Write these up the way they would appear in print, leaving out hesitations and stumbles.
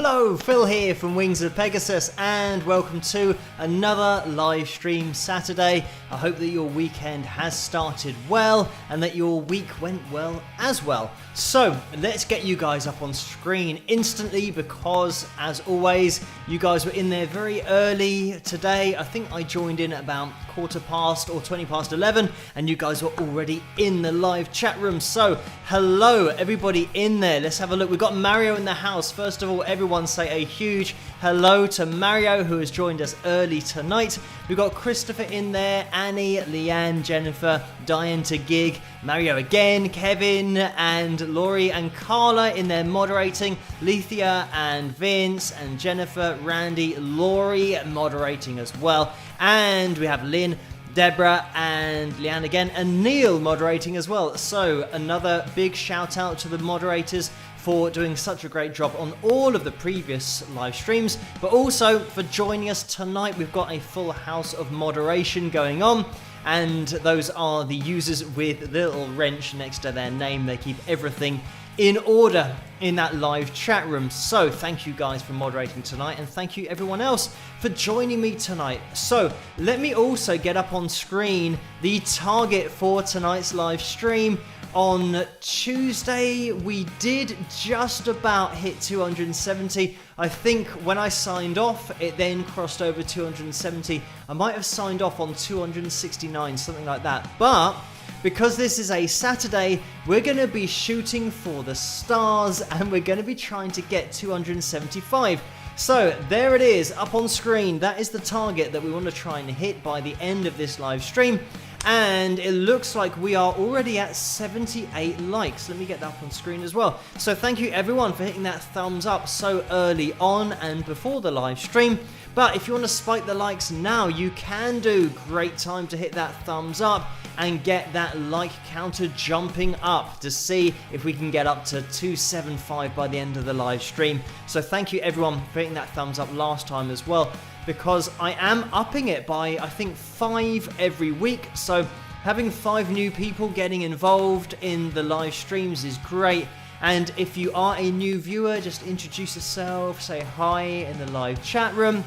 Hello, Phil here from Wings of Pegasus, and welcome to another live stream Saturday. I hope that your weekend has started well and that your week went well as well. So let's get you guys up on screen instantly because, as always, you guys were in there very early today. I think I joined in at about 11:15 or 11:20, and you guys were already in the live chat room. So hello everybody in there. Let's have a look. We've got Mario in the house. First of all, everyone say a huge hello to Mario, who has joined us early tonight. We've got Christopher in there, Annie, Leanne, Jennifer, Diane to Gig, Mario again, Kevin and Laurie and Carla in there moderating, Lethea and Vince and Jennifer, Randy, Laurie moderating as well, and we have Lynn, Deborah and Leanne again, and Neil moderating as well. So another big shout out to the moderators for doing such a great job on all of the previous live streams, but also for joining us tonight. We've got a full house of moderation going on, and those are the users with the little wrench next to their name. They keep everything in order in that live chat room. So thank you guys for moderating tonight, and thank you everyone else for joining me tonight. So let me also get up on screen the target for tonight's live stream. On Tuesday, we did just about hit 270. I think when I signed off, it then crossed over 270. I might have signed off on 269, something like that. But because this is a Saturday, we're going to be shooting for the stars, and we're going to be trying to get 275. So there it is up on screen. That is the target that we want to try and hit by the end of this live stream. And it looks like we are already at 78 likes. Let me get that up on screen as well. So thank you everyone for hitting that thumbs up so early on and before the live stream. But if you want to spike the likes now, you can do. Great time to hit that thumbs up and get that like counter jumping up to see if we can get up to 275 by the end of the live stream. So thank you everyone for hitting that thumbs up last time as well, because I am upping it by, I think, 5 every week. So having 5 new people getting involved in the live streams is great. And if you are a new viewer, just introduce yourself, say hi in the live chat room.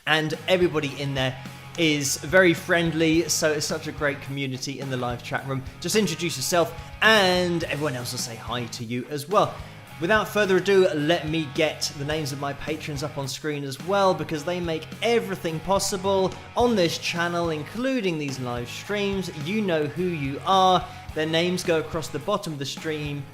And everybody in there is very friendly, so it's such a great community in the live chat room. Just introduce yourself and everyone else will say hi to you as well. Without further ado, let me get the names of my patrons up on screen as well, because they make everything possible on this channel, including these live streams. You know who you are. Their names go across the bottom of the stream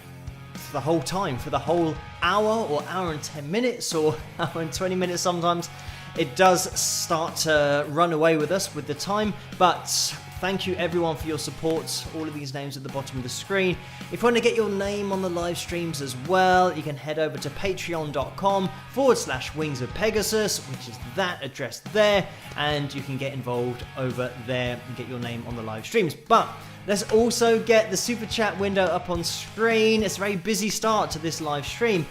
for the whole time, for the whole hour or hour and 10 minutes or hour and 20 minutes sometimes. It does start to run away with us with the time, but thank you everyone for your support. All of these names at the bottom of the screen. If you want to get your name on the live streams as well, you can head over to patreon.com/Wings of Pegasus, which is that address there, and you can get involved over there and get your name on the live streams. But let's also get the super chat window up on screen. It's a very busy start to this live stream.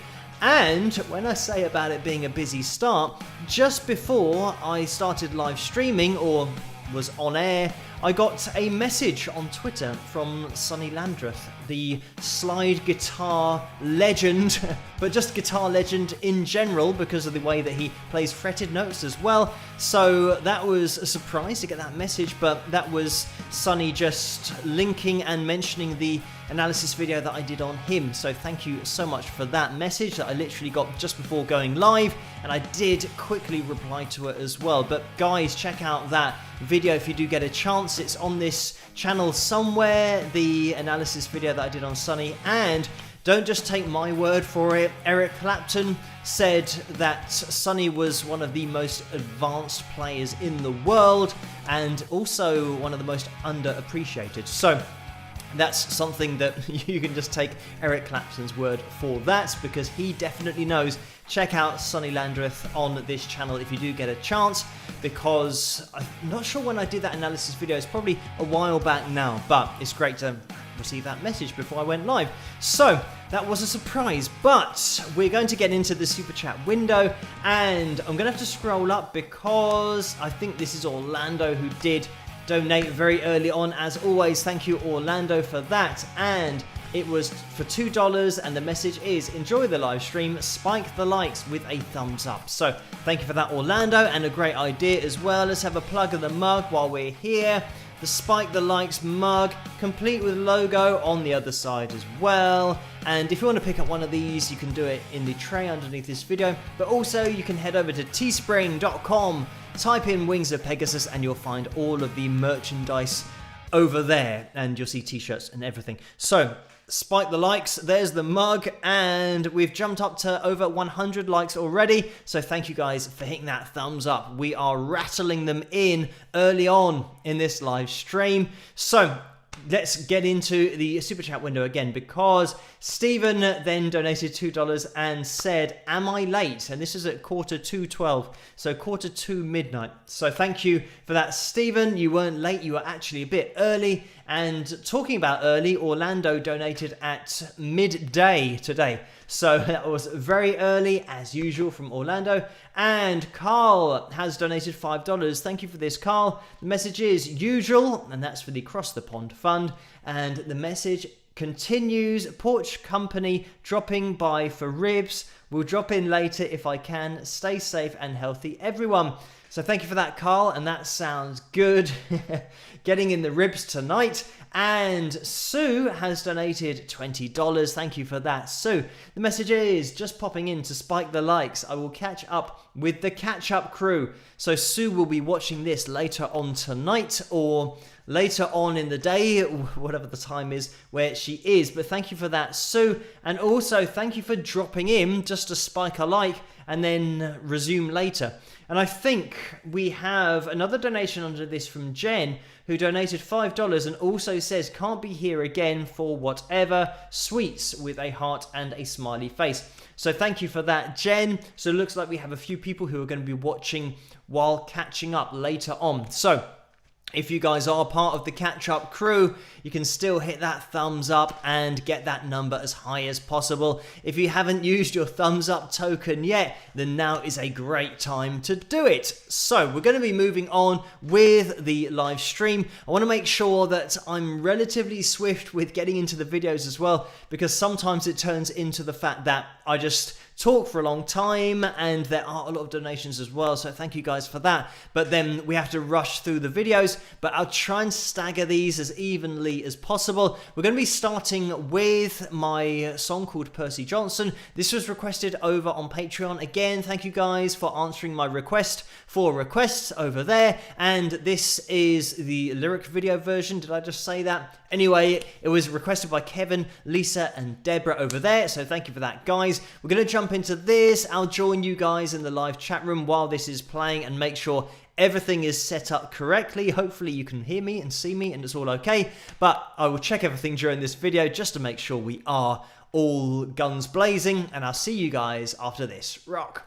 And when I say about it being a busy start, just before I started live streaming or was on air, I got a message on Twitter from Sonny Landreth, the slide guitar legend, but just guitar legend in general because of the way that he plays fretted notes as well. So that was a surprise to get that message, but that was Sonny just linking and mentioning the analysis video that I did on him. So thank you so much for that message that I literally got just before going live, and I did quickly reply to it as well. But guys, check out that video if you do get a chance. It's on this channel somewhere, the analysis video that I did on Sonny. And don't just take my word for it. Eric Clapton said that Sonny was one of the most advanced players in the world and also one of the most underappreciated. So that's something that you can just take Eric Clapton's word for that, because he definitely knows. Check out Sonny Landreth on this channel if you do get a chance, because I'm not sure when I did that analysis video. It's probably a while back now, but it's great to receive that message before I went live. So that was a surprise, but we're going to get into the super chat window, and I'm going to have to scroll up because I think this is Orlando who did donate very early on. As always, thank you Orlando for that. And it was for $2, and the message is enjoy the live stream, spike the likes with a thumbs up. So thank you for that, Orlando, and a great idea as well. Let's have a plug of the mug while we're here. The Spike the Likes mug, complete with logo on the other side as well. And if you want to pick up one of these, you can do it in the tray underneath this video. But also you can head over to teespring.com, type in Wings of Pegasus, and you'll find all of the merchandise over there. And you'll see t-shirts and everything. So spike the likes, there's the mug, and we've jumped up to over 100 likes already, so thank you guys for hitting that thumbs up. We are rattling them in early on in this live stream. So let's get into the super chat window again, because Stephen then donated $2 and said, am I late? And this is at 2:12, so 2:45 midnight. So thank you for that, Stephen. You weren't late, you were actually a bit early. And talking about early, Orlando donated at midday today. So that was very early, as usual, from Orlando. And Carl has donated $5. Thank you for this, Carl. The message is usual, and that's for the Cross the Pond Fund. And the message continues, Porch Company dropping by for ribs. We'll drop in later if I can. Stay safe and healthy, everyone. So thank you for that, Carl, and that sounds good. Getting in the ribs tonight. And Sue has donated $20. Thank you for that, Sue. The message is just popping in to spike the likes. I will catch up with the catch-up crew. So Sue will be watching this later on tonight, or later on in the day, whatever the time is where she is. But thank you for that, Sue. And also thank you for dropping in just to spike a like and then resume later. And I think we have another donation under this from Jen, who donated $5 and also says, can't be here again for whatever, sweets, with a heart and a smiley face. So thank you for that, Jen. So it looks like we have a few people who are going to be watching while catching up later on. So if you guys are part of the catch-up crew, you can still hit that thumbs up and get that number as high as possible. If you haven't used your thumbs up token yet, then now is a great time to do it. So we're going to be moving on with the live stream. I want to make sure that I'm relatively swift with getting into the videos as well, because sometimes it turns into the fact that I just talk for a long time, and there are a lot of donations as well, so thank you guys for that. But then we have to rush through the videos, but I'll try and stagger these as evenly as possible. We're going to be starting with my song called Percy Johnson. This was requested over on Patreon. Again, thank you guys for answering my request for requests over there, and this is the lyric video version. Did I just say that? Anyway, it was requested by Kevin, Lisa, and Deborah over there, so thank you for that, guys. We're going to jump into this. I'll join you guys in the live chat room while this is playing and make sure everything is set up correctly. Hopefully you can hear me and see me and it's all okay, but I will check everything during this video just to make sure we are all guns blazing, and I'll see you guys after this. Rock.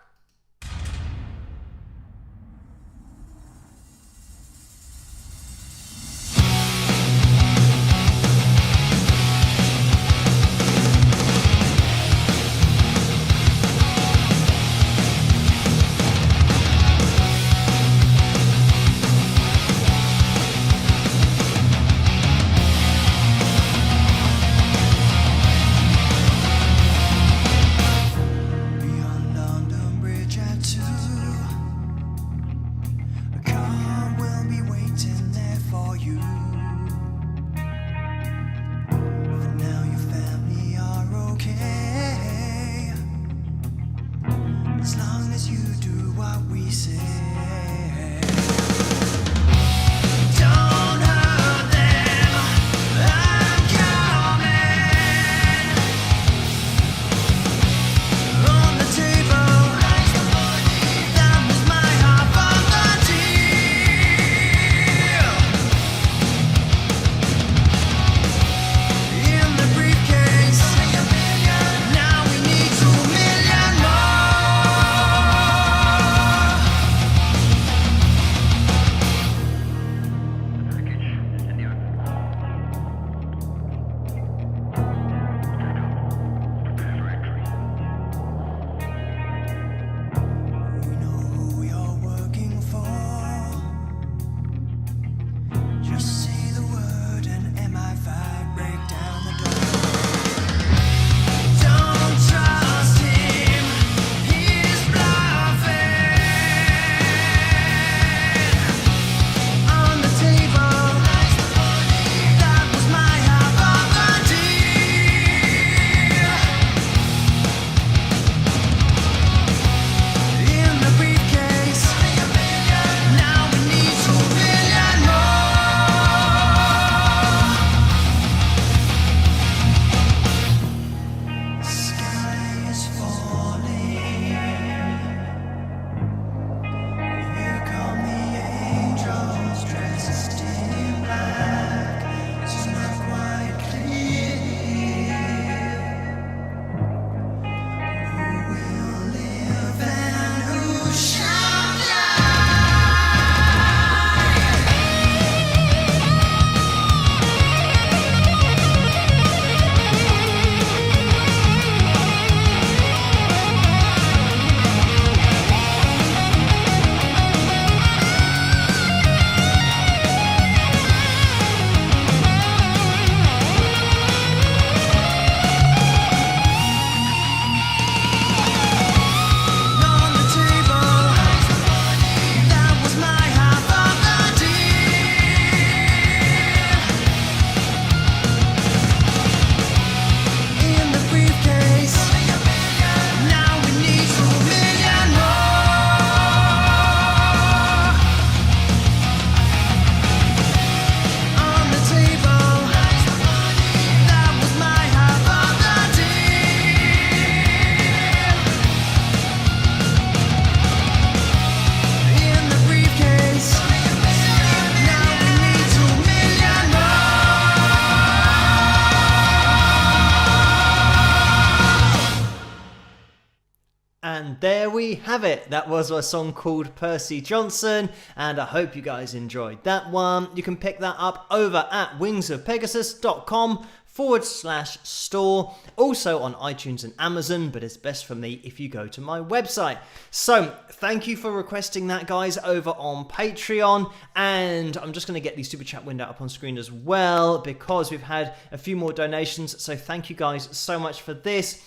And there we have it. That was a song called Percy Johnson, and I hope you guys enjoyed that one. You can pick that up over at wingsofpegasus.com/store, also on iTunes and Amazon, but it's best for me if you go to my website. So thank you for requesting that, guys, over on Patreon, and I'm just going to get the super chat window up on screen as well because we've had a few more donations, so thank you guys so much for this.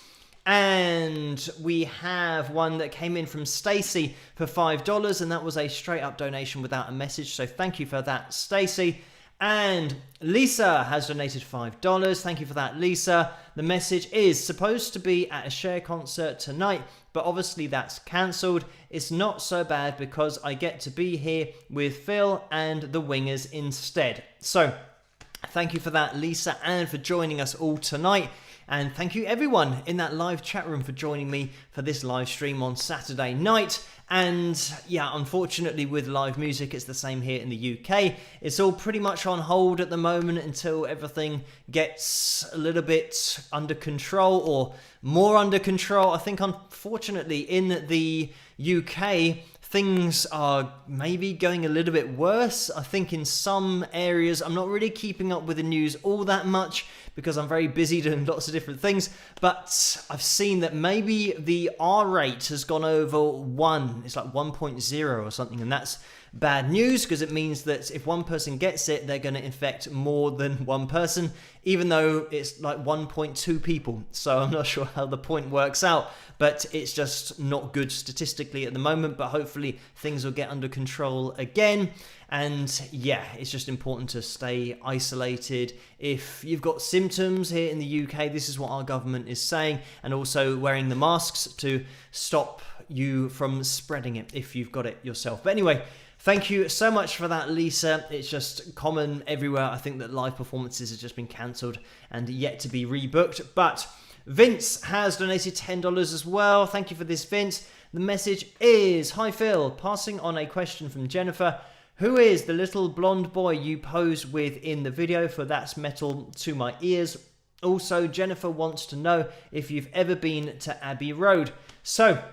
And we have one that came in from Stacy for $5, and that was a straight up donation without a message, so thank you for that, Stacy. And Lisa has donated $5. Thank you for that, Lisa. The message is supposed to be at a Cher concert tonight, but obviously that's cancelled. It's not so bad because I get to be here with Phil and the Wingers instead. So thank you for that, Lisa, and for joining us all tonight. And thank you everyone in that live chat room for joining me for this live stream on Saturday night. And yeah, unfortunately with live music, it's the same here in the UK. It's all pretty much on hold at the moment until everything gets a little bit under control or more under control. I think unfortunately in the UK, things are maybe going a little bit worse. I think in some areas, I'm not really keeping up with the news all that much because I'm very busy doing lots of different things, but I've seen that maybe the R rate has gone over 1. It's like 1.0 or something, and that's bad news because it means that if one person gets it, they're going to infect more than one person, even though it's like 1.2 people. So I'm not sure how the point works out, but it's just not good statistically at the moment, but hopefully things will get under control again. And yeah, it's just important to stay isolated. If you've got symptoms here in the UK, this is what our government is saying, and also wearing the masks to stop you from spreading it if you've got it yourself. But anyway, thank you so much for that, Lisa. It's just common everywhere. I think that live performances have just been cancelled and yet to be rebooked. But Vince has donated $10 as well. Thank you for this, Vince. The message is, hi Phil, passing on a question from Jennifer. Who is the little blonde boy you posed with in the video for That's Metal to My Ears? Also, Jennifer wants to know if you've ever been to Abbey Road. So,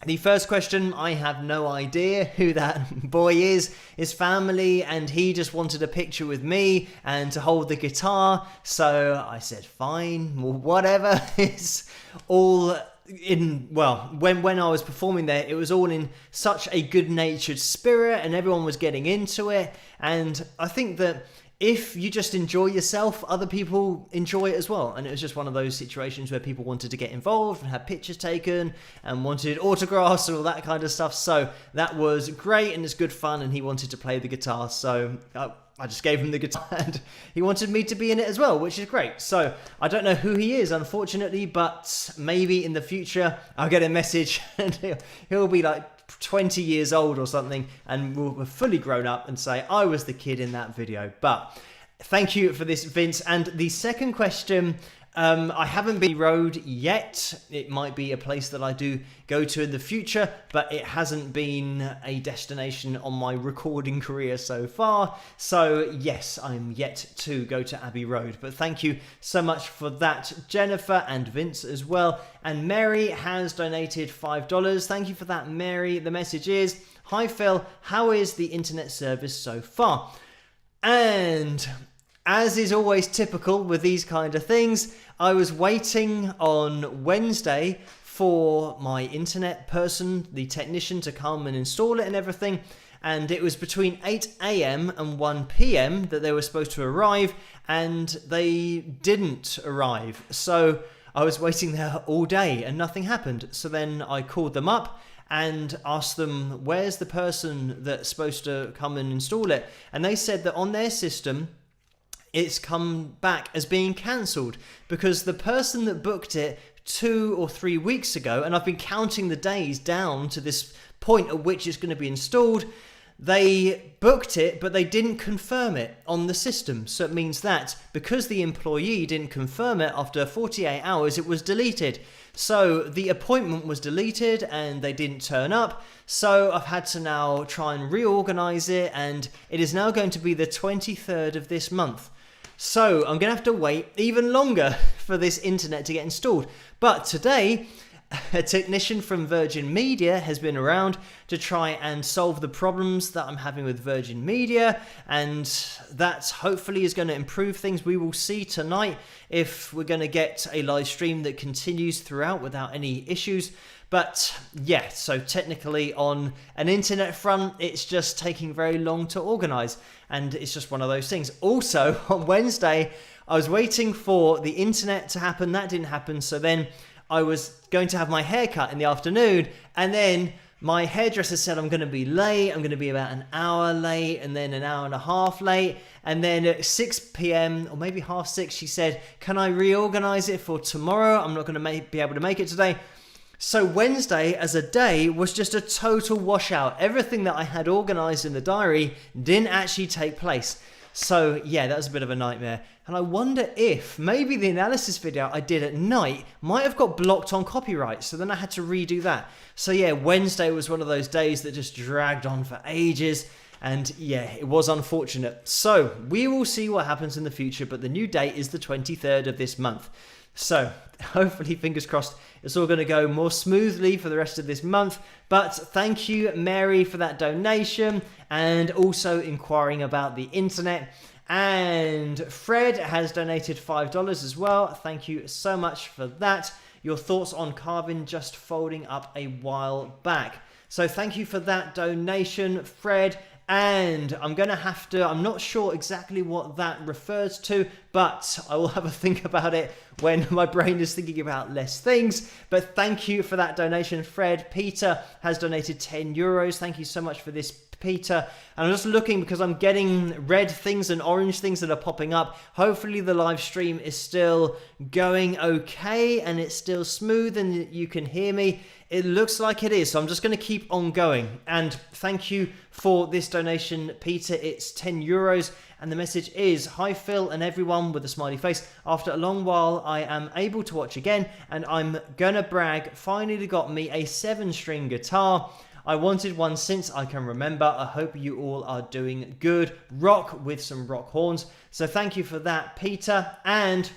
the first question, I have no idea who that boy is. His family, and he just wanted a picture with me and to hold the guitar. So I said, fine, well, whatever. It's all in, well, when I was performing there, it was all in such a good-natured spirit and everyone was getting into it. And I think that if you just enjoy yourself, other people enjoy it as well. And it was just one of those situations where people wanted to get involved and have pictures taken and wanted autographs and all that kind of stuff. So that was great and it's good fun, and he wanted to play the guitar. So I just gave him the guitar and he wanted me to be in it as well, which is great. So I don't know who he is, unfortunately, but maybe in the future I'll get a message and he'll be like 20 years old or something and we're fully grown up and say, I was the kid in that video. But thank you for this, Vince. And the second question, I haven't been road yet. It might be a place that I do go to in the future, but it hasn't been a destination on my recording career so far. So yes, I'm yet to go to Abbey Road, but thank you so much for that, Jennifer, and Vince as well. And Mary has donated $5. Thank you for that, Mary. The message is, hi Phil, how is the internet service so far? And as is always typical with these kind of things, I was waiting on Wednesday for my internet person, the technician, to come and install it and everything. And it was between 8 a.m. and 1 p.m. that they were supposed to arrive, and they didn't arrive. So I was waiting there all day and nothing happened. So then I called them up and asked them, where's the person that's supposed to come and install it? And they said that on their system, it's come back as being cancelled because the person that booked it 2 or 3 weeks ago, and I've been counting the days down to this point at which it's going to be installed, they booked it, but they didn't confirm it on the system. So it means that because the employee didn't confirm it, after 48 hours, it was deleted. So the appointment was deleted and they didn't turn up. So I've had to now try and reorganize it, and it is now going to be the 23rd of this month. So I'm going to have to wait even longer for this internet to get installed. But today, a technician from Virgin Media has been around to try and solve the problems that I'm having with Virgin Media, and that hopefully is going to improve things. We will see tonight if we're going to get a live stream that continues throughout without any issues. But yeah, so technically on an internet front, it's just taking very long to organize, and it's just one of those things. Also, on Wednesday, I was waiting for the internet to happen. That didn't happen, so then I was going to have my hair cut in the afternoon, and then my hairdresser said I'm going to be late. I'm going to be about an hour late, and then an hour and a half late. And then at 6 p.m. or maybe half 6, she said, can I reorganize it for tomorrow? I'm not going to be able to make it today. So Wednesday as a day was just a total washout. Everything that I had organized in the diary didn't actually take place. So yeah, that was a bit of a nightmare. And I wonder if maybe the analysis video I did at night might have got blocked on copyright. So then I had to redo that. So yeah, Wednesday was one of those days that just dragged on for ages. And yeah, it was unfortunate. So we will see what happens in the future. But the new date is the 23rd of this month. So hopefully, fingers crossed, it's all going to go more smoothly for the rest of this month. But thank you, Mary, for that donation and also inquiring about the internet. And Fred has donated $5 as well. Thank you so much for that. Your thoughts on carving just folding up a while back. So thank you for that donation, Fred. And I'm not sure exactly what that refers to, but I will have a think about it when my brain is thinking about less things. But thank you for that donation, Fred. Peter has donated €10. Thank you so much for this, Peter. And I'm just looking because I'm getting red things and orange things that are popping up. Hopefully the live stream is still going okay and it's still smooth and you can hear me. It looks like it is, so I'm just going to keep on going. And thank you for this donation, Peter. It's €10. And the message is, hi Phil and everyone, with a smiley face. After a long while, I am able to watch again, and I'm gonna brag, finally got me a 7-string guitar. I wanted one since I can remember. I hope you all are doing good. Rock with some rock horns. So thank you for that, Peter. And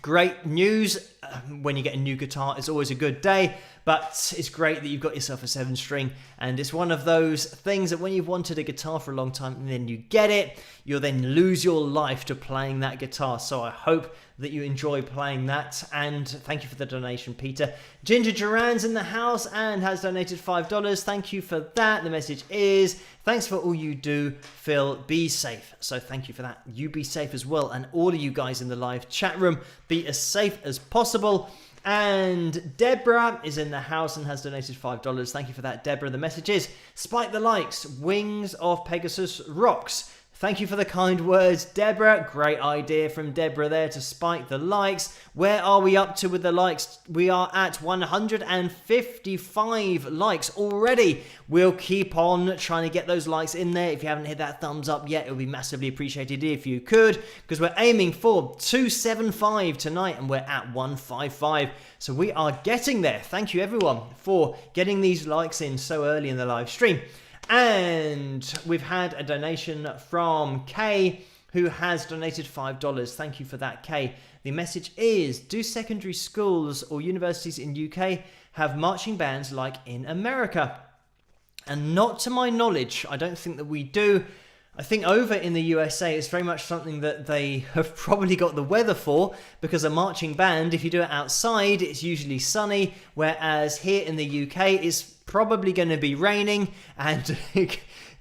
great news, when you get a new guitar, it's always a good day. But it's great that you've got yourself a 7-string, and it's one of those things that when you've wanted a guitar for a long time and then you get it, you'll then lose your life to playing that guitar. So I hope that you enjoy playing that, and thank you for the donation, Peter. Ginger Duran's in the house and has donated $5. Thank you for that. The message is, thanks for all you do, Phil. Be safe. So thank you for that. You be safe as well, and all of you guys in the live chat room, be as safe as possible. And Deborah is in the house and has donated $5. Thank you for that, Deborah. The message is, spike the likes, Wings of Pegasus rocks. Thank you for the kind words, Deborah. Great idea from Deborah there to spike the likes. Where are we up to with the likes? We are at 155 likes already. We'll keep on trying to get those likes in there. If you haven't hit that thumbs up yet, it would be massively appreciated if you could, because we're aiming for 275 tonight and we're at 155. So we are getting there. Thank you everyone for getting these likes in so early in the live stream. And we've had a donation from Kay, who has donated $5. Thank you for that, Kay. The message is, do secondary schools or universities in UK have marching bands like in America? And not to my knowledge, I don't think that we do. I think over in the USA, it's very much something that they have probably got the weather for, because a marching band, if you do it outside, it's usually sunny, whereas here in the UK, it's probably going to be raining, and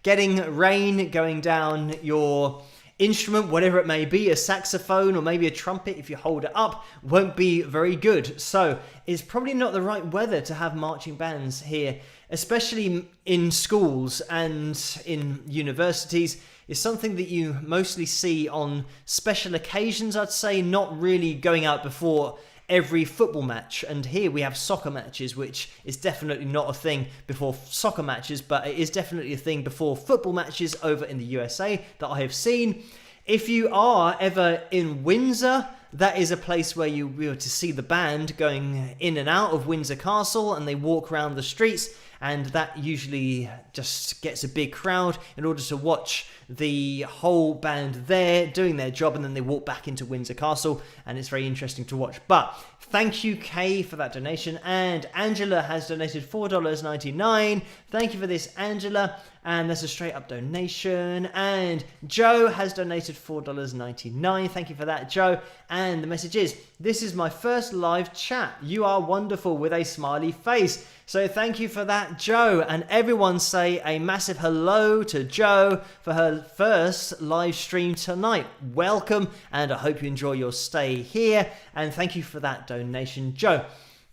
getting rain going down your instrument, whatever it may be, a saxophone or maybe a trumpet, if you hold it up, won't be very good. So it's probably not the right weather to have marching bands here, especially in schools and in universities. Is something that you mostly see on special occasions, I'd say, not really going out before every football match. And here we have soccer matches, which is definitely not a thing before soccer matches, but it is definitely a thing before football matches over in the USA that I have seen. If you are ever in Windsor, that is a place where you were to see the band going in and out of Windsor Castle, and they walk around the streets, and that usually just gets a big crowd in order to watch the whole band there doing their job, and then they walk back into Windsor Castle, and it's very interesting to watch. But Thank you, Kay, for that donation. And Angela has donated $4.99. Thank you for this, Angela. And that's a straight up donation. And Joe has donated $4.99. Thank you for that, Joe. And the message is, this is my first live chat. You are wonderful, with a smiley face. So thank you for that, Joe. And everyone say a massive hello to Joe for her first live stream tonight. Welcome, and I hope you enjoy your stay here. And thank you for that donation, Joe.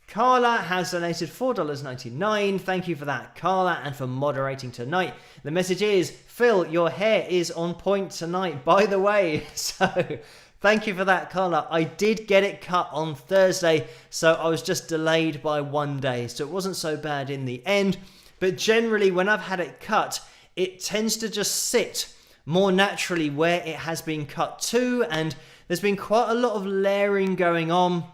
Carla has donated $4.99. Thank you for that, Carla, and for moderating tonight. The message is, Phil, your hair is on point tonight, by the way. So thank you for that, Carla. I did get it cut on Thursday, so I was just delayed by 1 day. So it wasn't so bad in the end. But generally, when I've had it cut, it tends to just sit more naturally where it has been cut to. And there's been quite a lot of layering going on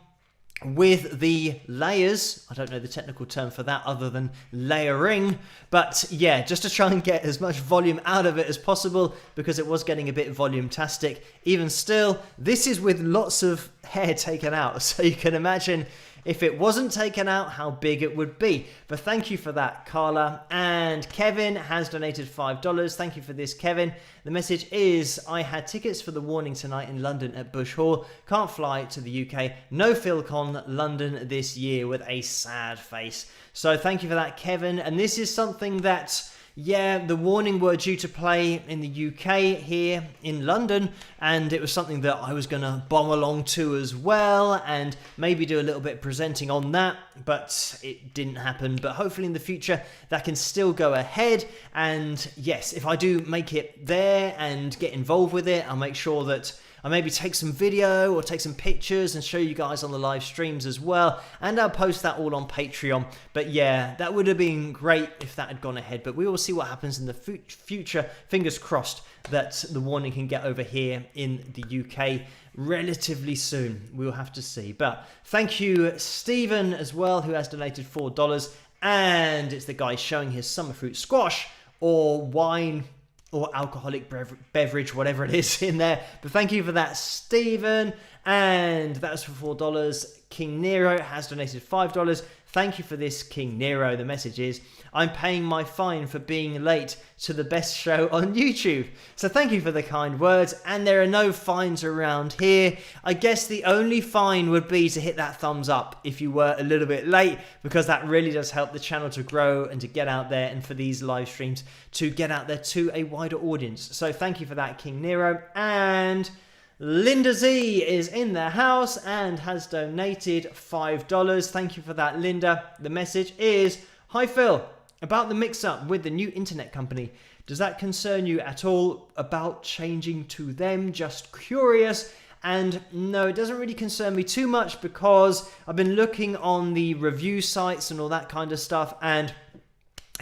with the layers. I don't know the technical term for that other than layering, but yeah, just to try and get as much volume out of it as possible, because it was getting a bit volume-tastic. Even still, this is with lots of hair taken out, so you can imagine if it wasn't taken out, how big it would be. But thank you for that, Carla. And Kevin has donated $5. Thank you for this, Kevin. The message is, I had tickets for the warning tonight in London at Bush Hall. Can't fly to the UK. No PhilCon London this year, with a sad face. So thank you for that, Kevin. And this is something that, yeah, the warning were due to play in the UK here in London, and it was something that I was going to bomb along to as well, and maybe do a little bit of presenting on that, but it didn't happen. But hopefully in the future that can still go ahead, and yes, if I do make it there and get involved with it, I'll make sure that I maybe take some video or take some pictures and show you guys on the live streams as well. And I'll post that all on Patreon. But yeah, that would have been great if that had gone ahead. But we will see what happens in the future. Fingers crossed that the warning can get over here in the UK relatively soon. We'll have to see. But thank you, Stephen, as well, who has donated $4. And it's the guy showing his summer fruit squash or wine or alcoholic beverage, whatever it is in there. But thank you for that, Stephen. And that was for $4. King Nero has donated $5. Thank you for this, King Nero. The message is, I'm paying my fine for being late to the best show on YouTube. So thank you for the kind words. And there are no fines around here. I guess the only fine would be to hit that thumbs up if you were a little bit late, because that really does help the channel to grow and to get out there, and for these live streams to get out there to a wider audience. So thank you for that, King Nero. And Linda Z is in the house and has donated $5. Thank you for that, Linda. The message is, hi Phil, about the mix-up with the new internet company. Does that concern you at all about changing to them? Just curious. And no, it doesn't really concern me too much, because I've been looking on the review sites and all that kind of stuff, and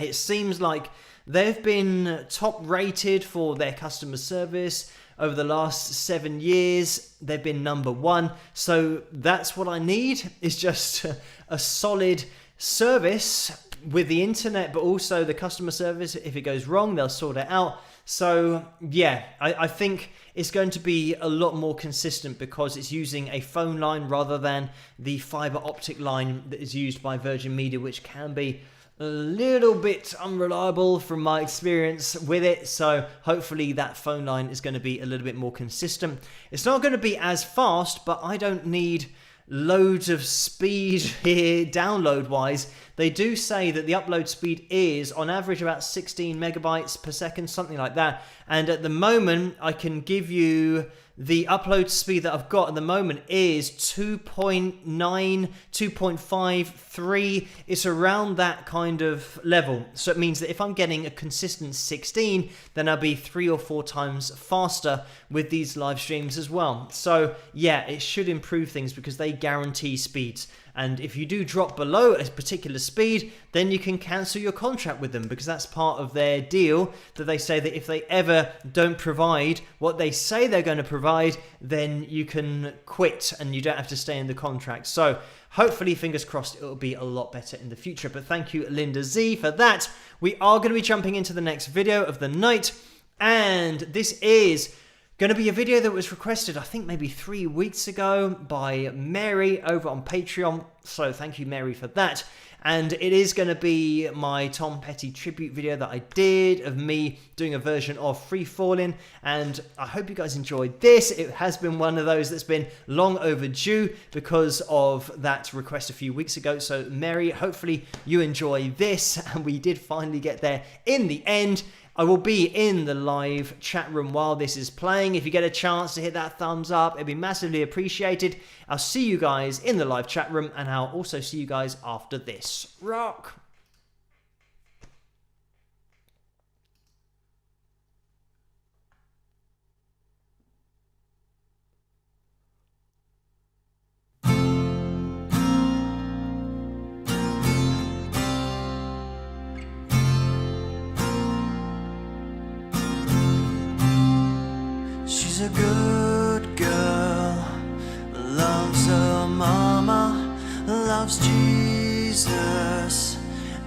it seems like they've been top rated for their customer service. Over the last 7 years, they've been #1. So that's what I need, is just a solid service with the internet, but also the customer service. If it goes wrong, they'll sort it out. So yeah, I think it's going to be a lot more consistent, because it's using a phone line rather than the fiber optic line that is used by Virgin Media, which can be a little bit unreliable from my experience with it. So hopefully that phone line is going to be a little bit more consistent. It's not going to be as fast, but I don't need loads of speed here download wise. They do say that the upload speed is on average about 16 megabytes per second, something like that. And at the moment, I can give you the upload speed that I've got at the moment is 2.9, 2.53. It's around that kind of level. So it means that if I'm getting a consistent 16, then I'll be 3 or 4 times faster with these live streams as well. So yeah, it should improve things, because they guarantee speeds. And if you do drop below a particular speed, then you can cancel your contract with them, because that's part of their deal, that they say that if they ever don't provide what they say they're going to provide, then you can quit and you don't have to stay in the contract. So hopefully, fingers crossed, it'll be a lot better in the future. But thank you, Linda Z, for that. We are going to be jumping into the next video of the night, and this is Going to be a video that was requested, I think maybe 3 weeks ago by Mary over on Patreon. So thank you, Mary, for that. And it is going to be my Tom Petty tribute video that I did of me doing a version of Free Fallin'. And I hope you guys enjoyed this. It has been one of those that's been long overdue because of that request a few weeks ago. So Mary, hopefully you enjoy this. And we did finally get there in the end. I will be in the live chat room while this is playing. If you get a chance to hit that thumbs up, it'd be massively appreciated. I'll see you guys in the live chat room, and I'll also see you guys after this. Rock! She's a good girl, loves her mama, loves Jesus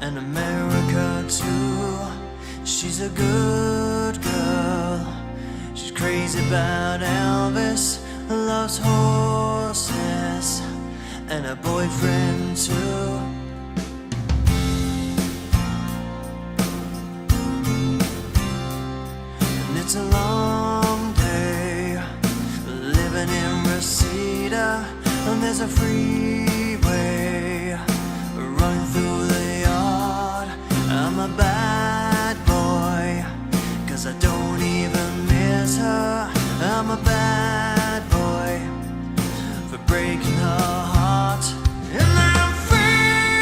and America too. She's a good girl, she's crazy about Elvis, loves horses and her boyfriend too. And it's a long day living in Reseda, and there's a freeway running through the yard. I'm a bad boy, 'cause I don't even miss her. I'm a bad boy for breaking her heart. And I'm free.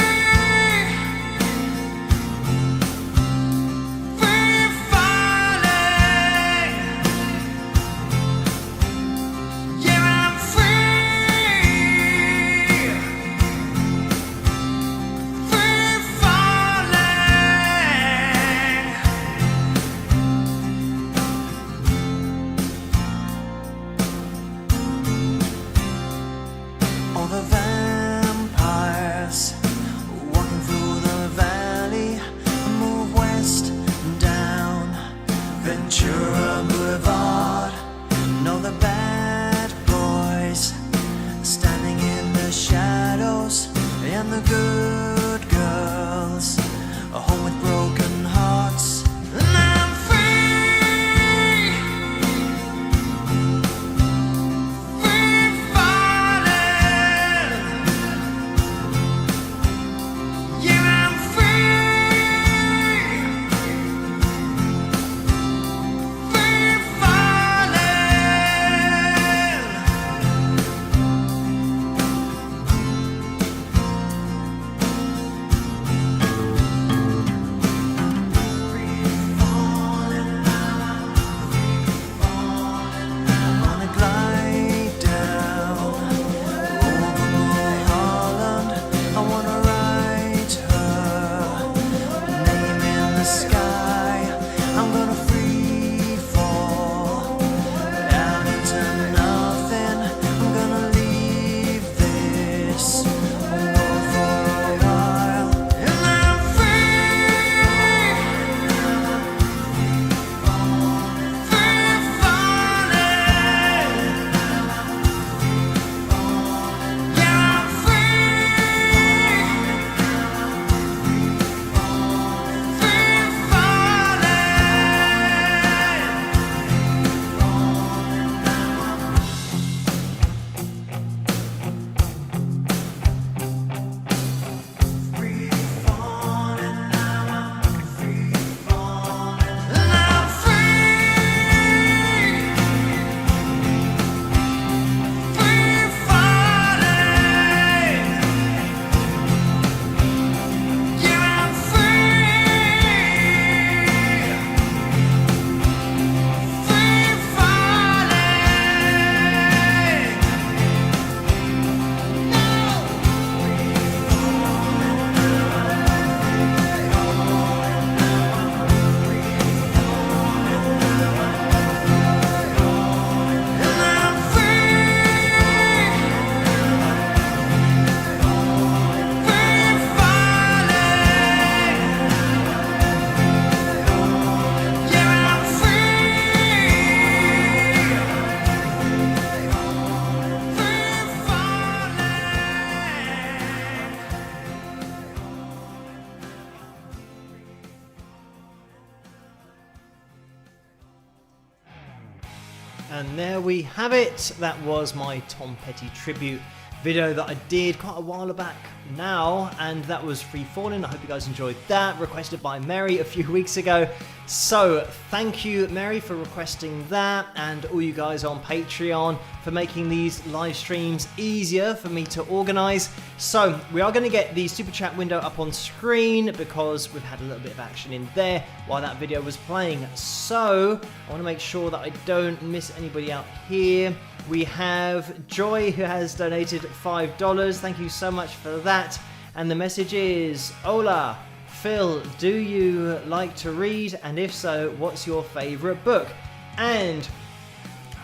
And there we have it. That was my Tom Petty tribute video that I did quite a while back now, and that was Free Fallin. I hope you guys enjoyed that, requested by Mary a few weeks ago. So thank you, Mary, for requesting that, and all you guys on Patreon for making these live streams easier for me to organise. So we are going to get the super chat window up on screen because we've had a little bit of action in there while that video was playing. So I want to make sure that I don't miss anybody out here. We have Joy, who has donated $5. Thank you so much for that. And the message is, Hola, Phil, do you like to read? And if so, what's your favourite book? And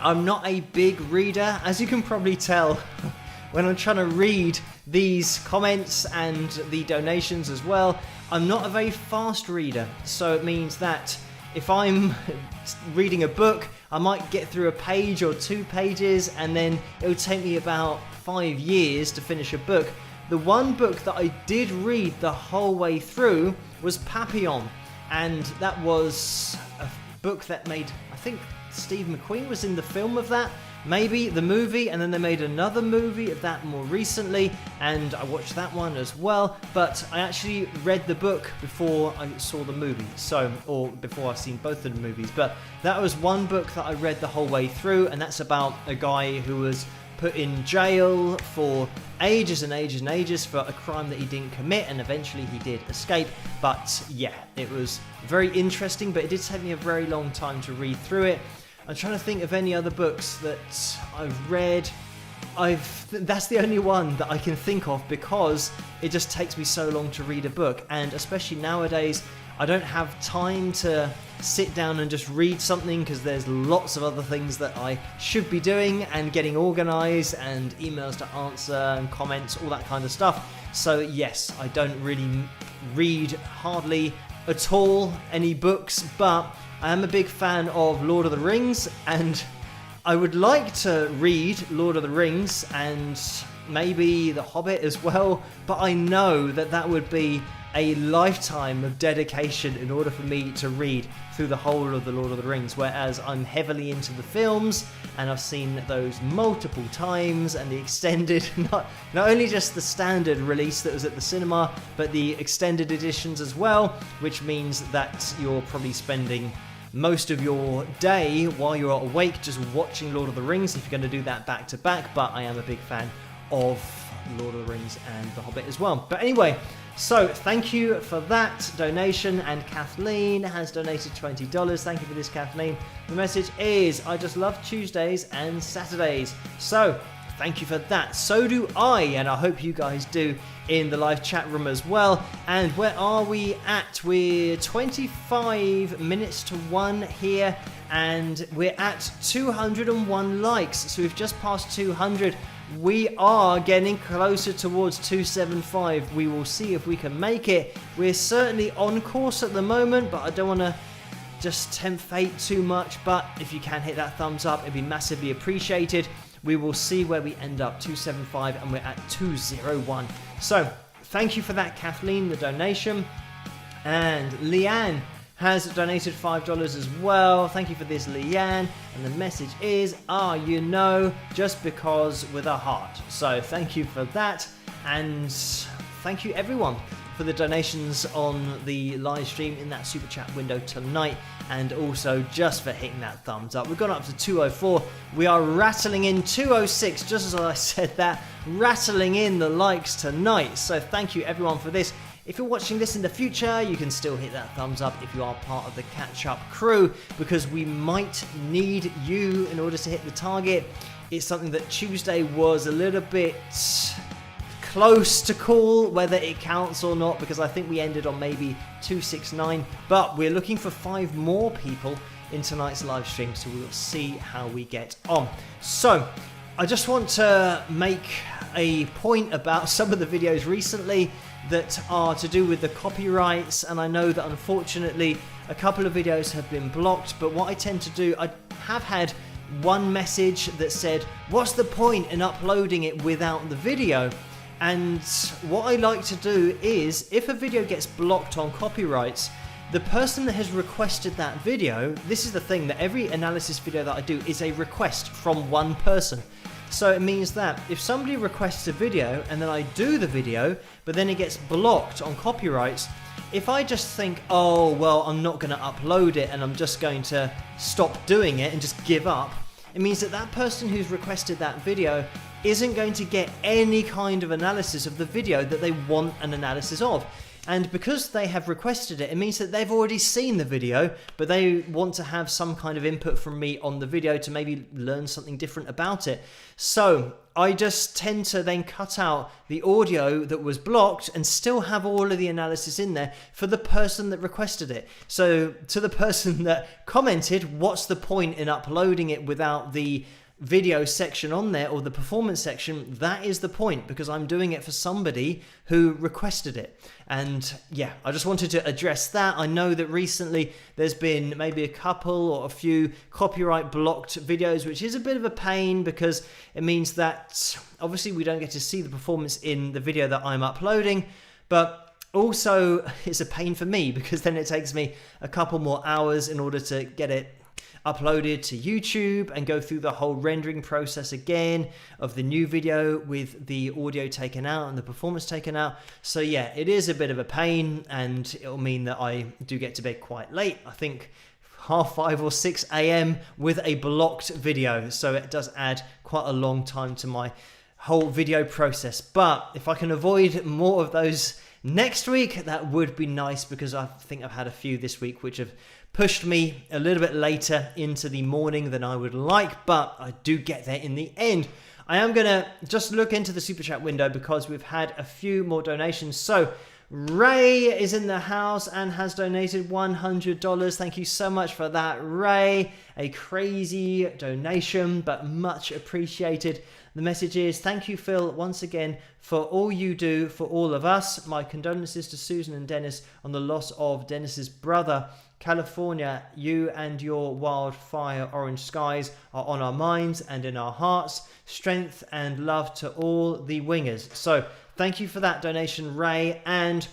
I'm not a big reader, as you can probably tell when I'm trying to read these comments and the donations as well. I'm not a very fast reader, so it means that if I'm reading a book, I might get through a page or 2 pages, and then it would take me about 5 years to finish a book. The one book that I did read the whole way through was Papillon, and that was a book that made, I think Steve McQueen was in the film of that, maybe the movie, and then they made another movie of that more recently, and I watched that one as well. But I actually read the book before I saw the movie, or before I've seen both of the movies. But that was one book that I read the whole way through, and that's about a guy who was put in jail for ages and ages and ages for a crime that he didn't commit, and eventually he did escape. But yeah, it was very interesting, but it did take me a very long time to read through it. I'm trying to think of any other books that I've read. That's the only one that I can think of, because it just takes me so long to read a book, and especially nowadays I don't have time to sit down and just read something, because there's lots of other things that I should be doing and getting organised, and emails to answer and comments, all that kind of stuff. So yes, I don't really read hardly at all any books, but I am a big fan of Lord of the Rings, and I would like to read Lord of the Rings and maybe The Hobbit as well, but I know that that would be a lifetime of dedication in order for me to read through the whole of the Lord of the Rings, whereas I'm heavily into the films, and I've seen those multiple times, and the extended, not only just the standard release that was at the cinema, but the extended editions as well, which means that you're probably spending most of your day while you're awake just watching Lord of the Rings, if you're going to do that back to back. But I am a big fan of Lord of the Rings and The Hobbit as well. But anyway, so thank you for that donation, and Kathleen has donated $20. Thank you for this, Kathleen. The message is, I just love Tuesdays and Saturdays. So thank you for that. So do I, and I hope you guys do in the live chat room as well. And where are we at? We're 25 minutes to 1 here, and we're at 201 likes. So we've just passed 200. We are getting closer towards 275. We will see if we can make it. We're certainly on course at the moment, but I don't want to just tempt fate too much. But if you can hit that thumbs up, it'd be massively appreciated. We will see where we end up. 275, and we're at 201. So thank you for that, Kathleen, the donation. And Leanne has donated $5 as well. Thank you for this, Leanne. And the message is, you know, just because, with a heart. So thank you for that. And thank you everyone for the donations on the live stream in that super chat window tonight, and also just for hitting that thumbs up. We've gone up to 204. We are rattling in 206, just as I said that, rattling in the likes tonight. So thank you everyone for this. If you're watching this in the future, you can still hit that thumbs up if you are part of the catch-up crew, because we might need you in order to hit the target. It's something that Tuesday was a little bit close to call whether it counts or not, because I think we ended on maybe 269, but we're looking for 5 more people in tonight's live stream, so we'll see how we get on. So I just want to make a point about some of the videos recently that are to do with the copyrights, and I know that unfortunately a couple of videos have been blocked, but what I tend to do, I have had one message that said, what's the point in uploading it without the video? And what I like to do is, if a video gets blocked on copyrights, the person that has requested that video, this is the thing, that every analysis video that I do is a request from one person. So it means that if somebody requests a video and then I do the video, but then it gets blocked on copyrights, if I just think, oh, well, I'm not going to upload it and I'm just going to stop doing it and just give up, it means that that person who's requested that video isn't going to get any kind of analysis of the video that they want an analysis of. And because they have requested it, it means that they've already seen the video, but they want to have some kind of input from me on the video to maybe learn something different about it. So I just tend to then cut out the audio that was blocked and still have all of the analysis in there for the person that requested it. So to the person that commented, what's the point in uploading it without the video section on there, or the performance section? That is the point, because I'm doing it for somebody who requested it. And yeah, I just wanted to address that. I know that recently there's been maybe a couple or a few copyright blocked videos, which is a bit of a pain because it means that obviously we don't get to see the performance in the video that I'm uploading, but also it's a pain for me because then it takes me a couple more hours in order to get it uploaded to YouTube and go through the whole rendering process again of the new video with the audio taken out and the performance taken out. So yeah, it is a bit of a pain, and it'll mean that I do get to bed quite late. I think 5:30 or 6 a.m. with a blocked video. So it does add quite a long time to my whole video process. But if I can avoid more of those next week, that would be nice, because I think I've had a few this week which have pushed me a little bit later into the morning than I would like, but I do get there in the end. I am going to just look into the super chat window because we've had a few more donations. So Ray is in the house and has donated $100. Thank you so much for that, Ray. A crazy donation, but much appreciated. The message is, thank you, Phil, once again for all you do for all of us. My condolences to Susan and Dennis on the loss of Dennis's brother. California, you and your wildfire orange skies are on our minds and in our hearts. Strength and love to all the wingers. So thank you for that donation, Ray. And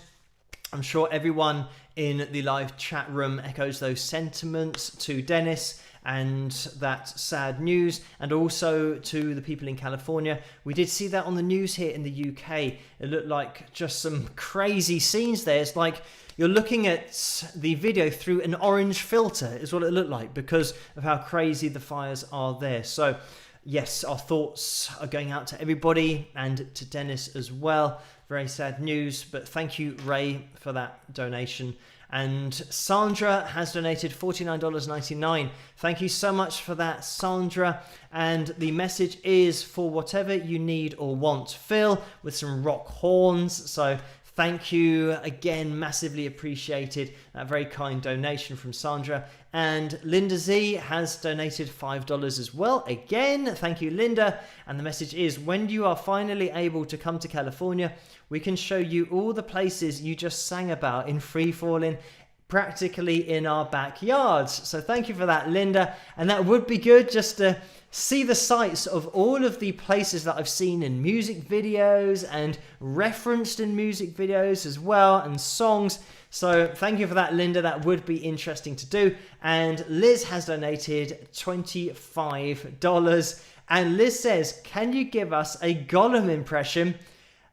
I'm sure everyone in the live chat room echoes those sentiments to Dennis and that sad news, and also to the people in California. We did see that on the news here in the UK. It looked like just some crazy scenes there. It's like you're looking at the video through an orange filter is what it looked like, because of how crazy the fires are there. So yes, our thoughts are going out to everybody and to Dennis as well. Very sad news, but thank you, Ray, for that donation. And Sandra has donated $49.99. Thank you so much for that, Sandra. And the message is, for whatever you need or want, Phil, with some rock horns. So thank you again, massively appreciated. That very kind donation from Sandra. And Linda Z has donated $5 as well. Again, thank you, Linda. And the message is, when you are finally able to come to California, we can show you all the places you just sang about in Free Fallin', practically in our backyards. So thank you for that, Linda. And that would be good, just to see the sights of all of the places that I've seen in music videos and referenced in music videos as well, and songs. So thank you for that, Linda. That would be interesting to do. And Liz has donated $25. And Liz says, can you give us a Gollum impression?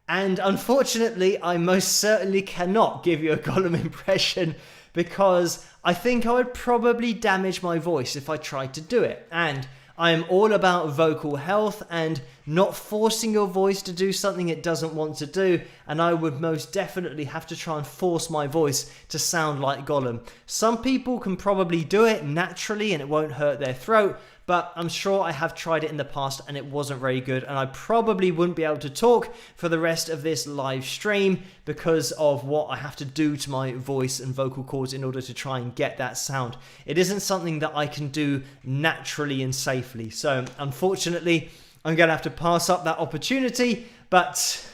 And unfortunately, I most certainly cannot give you a Gollum impression, because I think I would probably damage my voice if I tried to do it. And I am all about vocal health and not forcing your voice to do something it doesn't want to do. And I would most definitely have to try and force my voice to sound like Gollum. Some people can probably do it naturally and it won't hurt their throat, but I'm sure I have tried it in the past and it wasn't very good. And I probably wouldn't be able to talk for the rest of this live stream because of what I have to do to my voice and vocal cords in order to try and get that sound. It isn't something that I can do naturally and safely. So unfortunately, I'm going to have to pass up that opportunity, but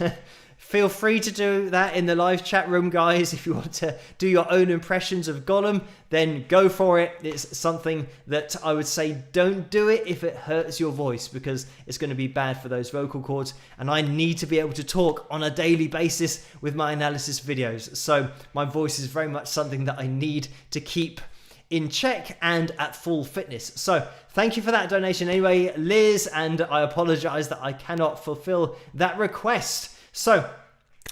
Feel free to do that in the live chat room, guys. If you want to do your own impressions of Gollum, then go for it. It's something that I would say don't do it if it hurts your voice, because it's going to be bad for those vocal cords. And I need to be able to talk on a daily basis with my analysis videos. So my voice is very much something that I need to keep in check and at full fitness. So thank you for that donation anyway, Liz, and I apologize that I cannot fulfill that request. So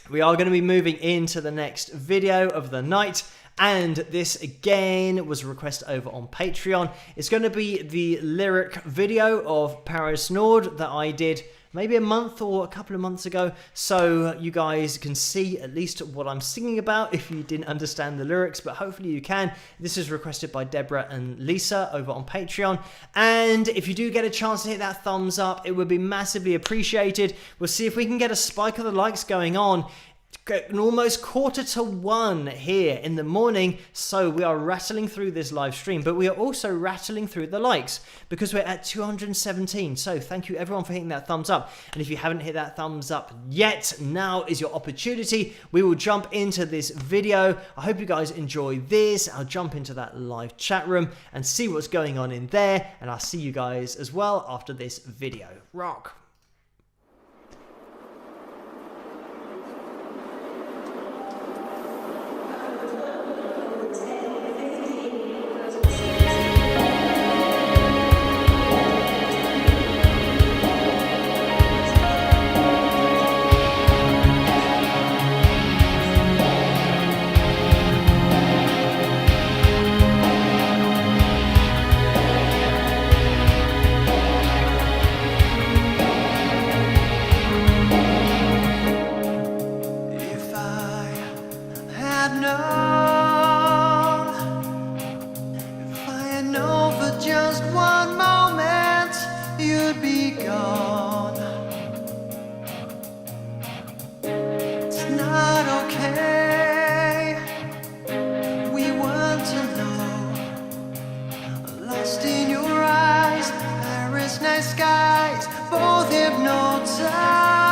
we are going to be moving into the next video of the night, and this again was a request over on Patreon. It's going to be the lyric video of Paris Nord that I did maybe a month or a couple of months ago, so you guys can see at least what I'm singing about if you didn't understand the lyrics, but hopefully you can. This is requested by Deborah and Lisa over on Patreon, and if you do get a chance to hit that thumbs up, it would be massively appreciated. We'll see if we can get a spike of the likes going on. Almost 1:45 here in the morning, so we are rattling through this live stream, but we are also rattling through the likes because we're at 217. So thank you everyone for hitting that thumbs up, and if you haven't hit that thumbs up yet, now is your opportunity. We will jump into this video. I hope you guys enjoy this. I'll jump into that live chat room and see what's going on in there, and I'll see you guys as well after this video. Rock.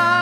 From Paris.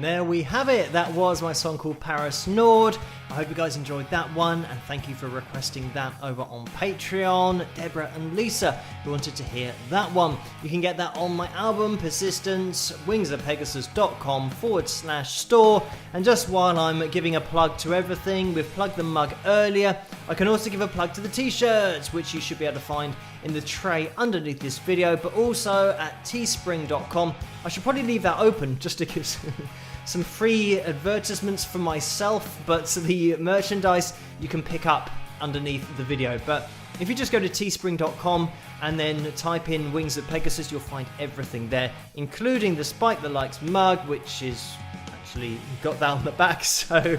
there we have it. That was my song called Paris Nord. I hope you guys enjoyed that one, and thank you for requesting that over on Patreon, Deborah and Lisa, who wanted to hear that one. You can get that on my album Persistence, wingsofpegasus.com/store. And just while I'm giving a plug to everything, we've plugged the mug earlier, I can also give a plug to the t-shirts, which you should be able to find in the tray underneath this video, but also at teespring.com. I should probably leave that open just to give some free advertisements for myself, but the merchandise you can pick up underneath the video. But if you just go to teespring.com and then type in Wings of Pegasus, you'll find everything there, including the Spike the Likes mug, which is actually got that on the back. So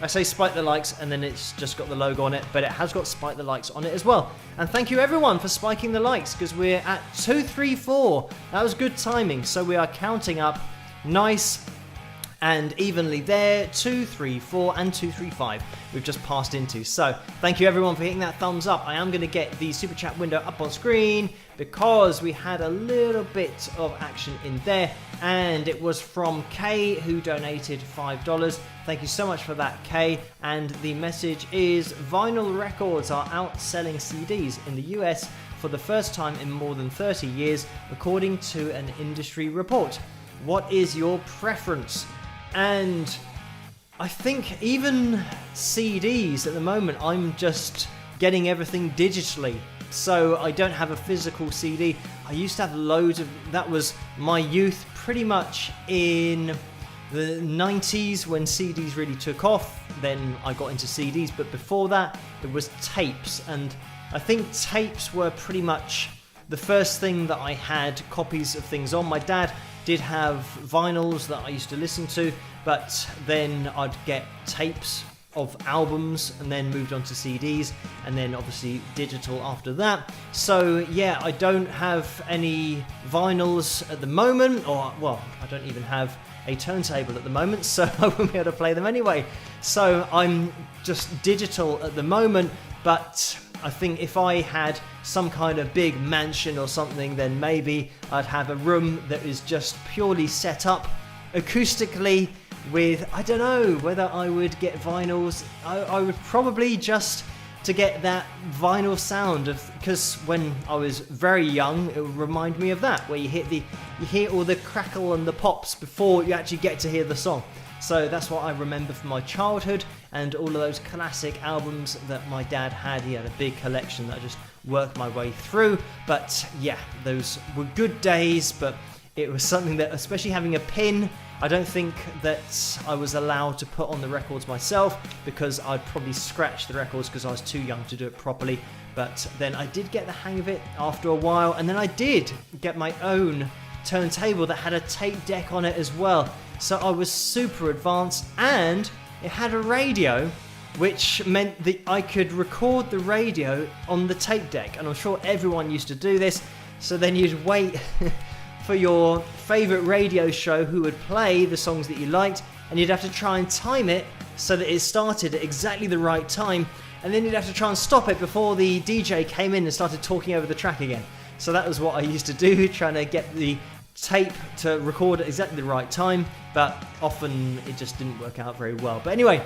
I say Spike the Likes and then it's just got the logo on it, but it has got Spike the Likes on it as well. And thank you everyone for spiking the likes, because we're at 234. That was good timing. So we are counting up nice and evenly there. 2, 3, 4 and 2, 3, 5 we've just passed into. So thank you everyone for hitting that thumbs up. I am going to get the super chat window up on screen because we had a little bit of action in there, and it was from Kay, who donated $5. Thank you so much for that, Kay. And the message is: vinyl records are outselling CDs in the US for the first time in more than 30 years, according to an industry report. What is your preference? And I think even CDs at the moment, I'm just getting everything digitally. So I don't have a physical CD. I used to have loads of, that was my youth pretty much in the 90s when CDs really took off. Then I got into CDs, but before that it was tapes. And I think tapes were pretty much the first thing that I had copies of things on. My dad did have vinyls that I used to listen to, but then I'd get tapes of albums and then moved on to CDs, and then obviously digital after that. So yeah, I don't have any vinyls at the moment, or well, I don't even have a turntable at the moment, so I won't be able to play them anyway. So I'm just digital at the moment, but I think if I had some kind of big mansion or something, then maybe I'd have a room that is just purely set up acoustically with, I don't know whether I would get vinyls. I would probably just to get that vinyl sound of, because when I was very young, it would remind me of that, where you hear all the crackle and the pops before you actually get to hear the song. So that's what I remember from my childhood, and all of those classic albums that my dad had. He had a big collection that I just worked my way through. But yeah, those were good days, but it was something that, especially having a pin, I don't think that I was allowed to put on the records myself, because I'd probably scratch the records because I was too young to do it properly. But then I did get the hang of it after a while, and then I did get my own turntable that had a tape deck on it as well. So I was super advanced, and it had a radio, which meant that I could record the radio on the tape deck. And I'm sure everyone used to do this. So then you'd wait for your favourite radio show who would play the songs that you liked, and you'd have to try and time it so that it started at exactly the right time, and then you'd have to try and stop it before the DJ came in and started talking over the track again. So that was what I used to do, trying to get the tape to record at exactly the right time, but often it just didn't work out very well. But anyway,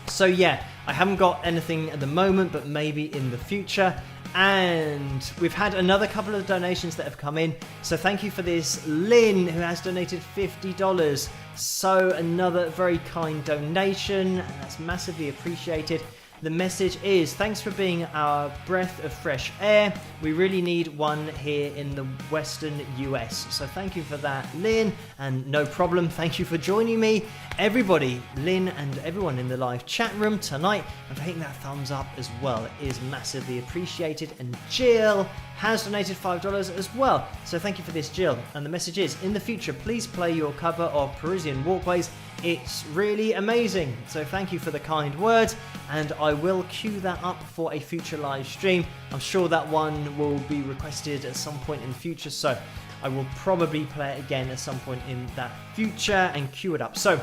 so yeah, I haven't got anything at the moment, but maybe in the future. And we've had another couple of donations that have come in, so thank you for this. Lynn, who has donated $50, so another very kind donation, and that's massively appreciated. The message is: thanks for being our breath of fresh air. We really need one here in the Western US. So thank you for that, Lynn, and no problem. Thank you for joining me, everybody, Lynn and everyone in the live chat room tonight, and for hitting that thumbs up as well. It is massively appreciated. And Jill has donated $5 as well. So thank you for this, Jill. And the message is: in the future, please play your cover of Parisian Walkways. It's really amazing. So thank you for the kind words, and I will queue that up for a future live stream. I'm sure that one will be requested at some point in the future, so I will probably play it again at some point in that future and queue it up. So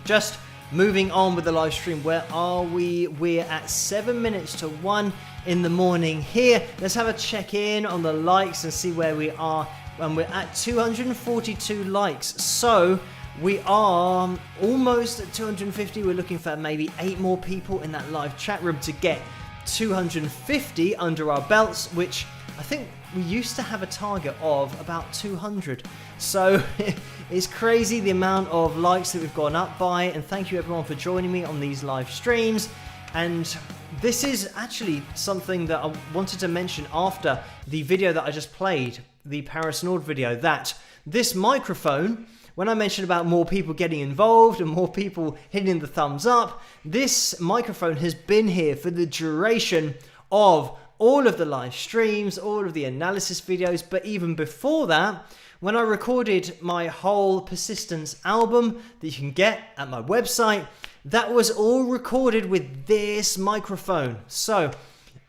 just moving on with the live stream. Where are we? We're at 7 minutes to 1 in the morning here. Let's have a check in on the likes and see where we are. And we're at 242 likes. So We are almost at 250. We're looking for maybe 8 more people in that live chat room to get 250 under our belts, which I think we used to have a target of about 200. So it's crazy the amount of likes that we've gone up by, and thank you everyone for joining me on these live streams. And this is actually something that I wanted to mention after the video that I just played, the Paris Nord video, that this microphone, when I mentioned about more people getting involved and more people hitting the thumbs up, this microphone has been here for the duration of all of the live streams, all of the analysis videos, but even before that, when I recorded my whole Persistence album that you can get at my website, that was all recorded with this microphone. So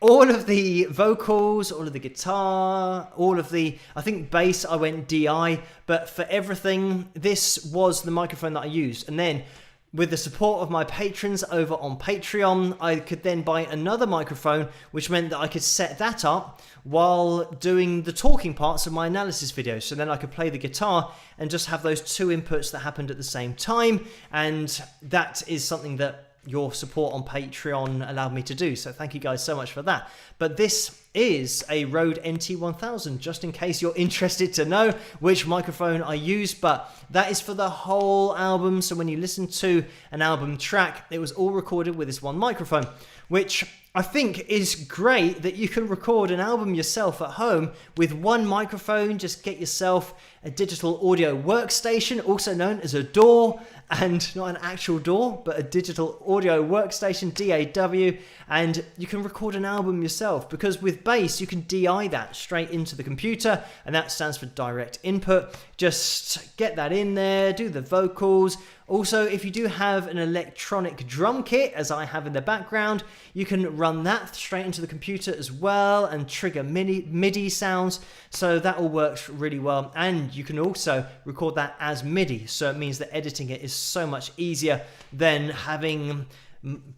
all of the vocals, all of the guitar, all of the, I think bass, I went DI, but for everything, this was the microphone that I used. And then with the support of my patrons over on Patreon, I could then buy another microphone, which meant that I could set that up while doing the talking parts of my analysis videos. So then I could play the guitar and just have those 2 inputs that happened at the same time. And that is something that your support on Patreon allowed me to do. So thank you guys so much for that. But this is a Rode NT1000, just in case you're interested to know which microphone I use, but that is for the whole album. So when you listen to an album track, it was all recorded with this one microphone, which I think is great that you can record an album yourself at home with one microphone. Just get yourself a digital audio workstation, also known as a DAW, and not an actual DAW, but a digital audio workstation, DAW, and you can record an album yourself, because with bass you can DI that straight into the computer, and that stands for direct input. Just get that in there, do the vocals. Also, if you do have an electronic drum kit, as I have in the background, you can run that straight into the computer as well and trigger MIDI sounds. So that all works really well. And you can also record that as MIDI. So it means that editing it is so much easier than having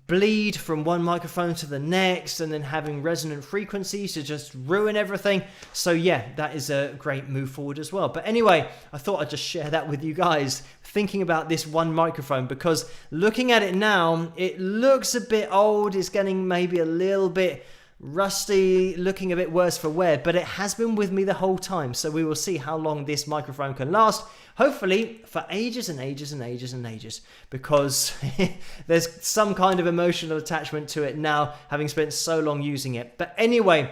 bleed from one microphone to the next and then having resonant frequencies to just ruin everything. So yeah, that is a great move forward as well. But anyway, I thought I'd just share that with you guys, thinking about this one microphone, because looking at it now, it looks a bit old. It's getting maybe a little bit rusty, looking a bit worse for wear, but it has been with me the whole time. So we will see how long this microphone can last. Hopefully for ages and ages and ages and ages, because there's some kind of emotional attachment to it now, having spent so long using it. But anyway,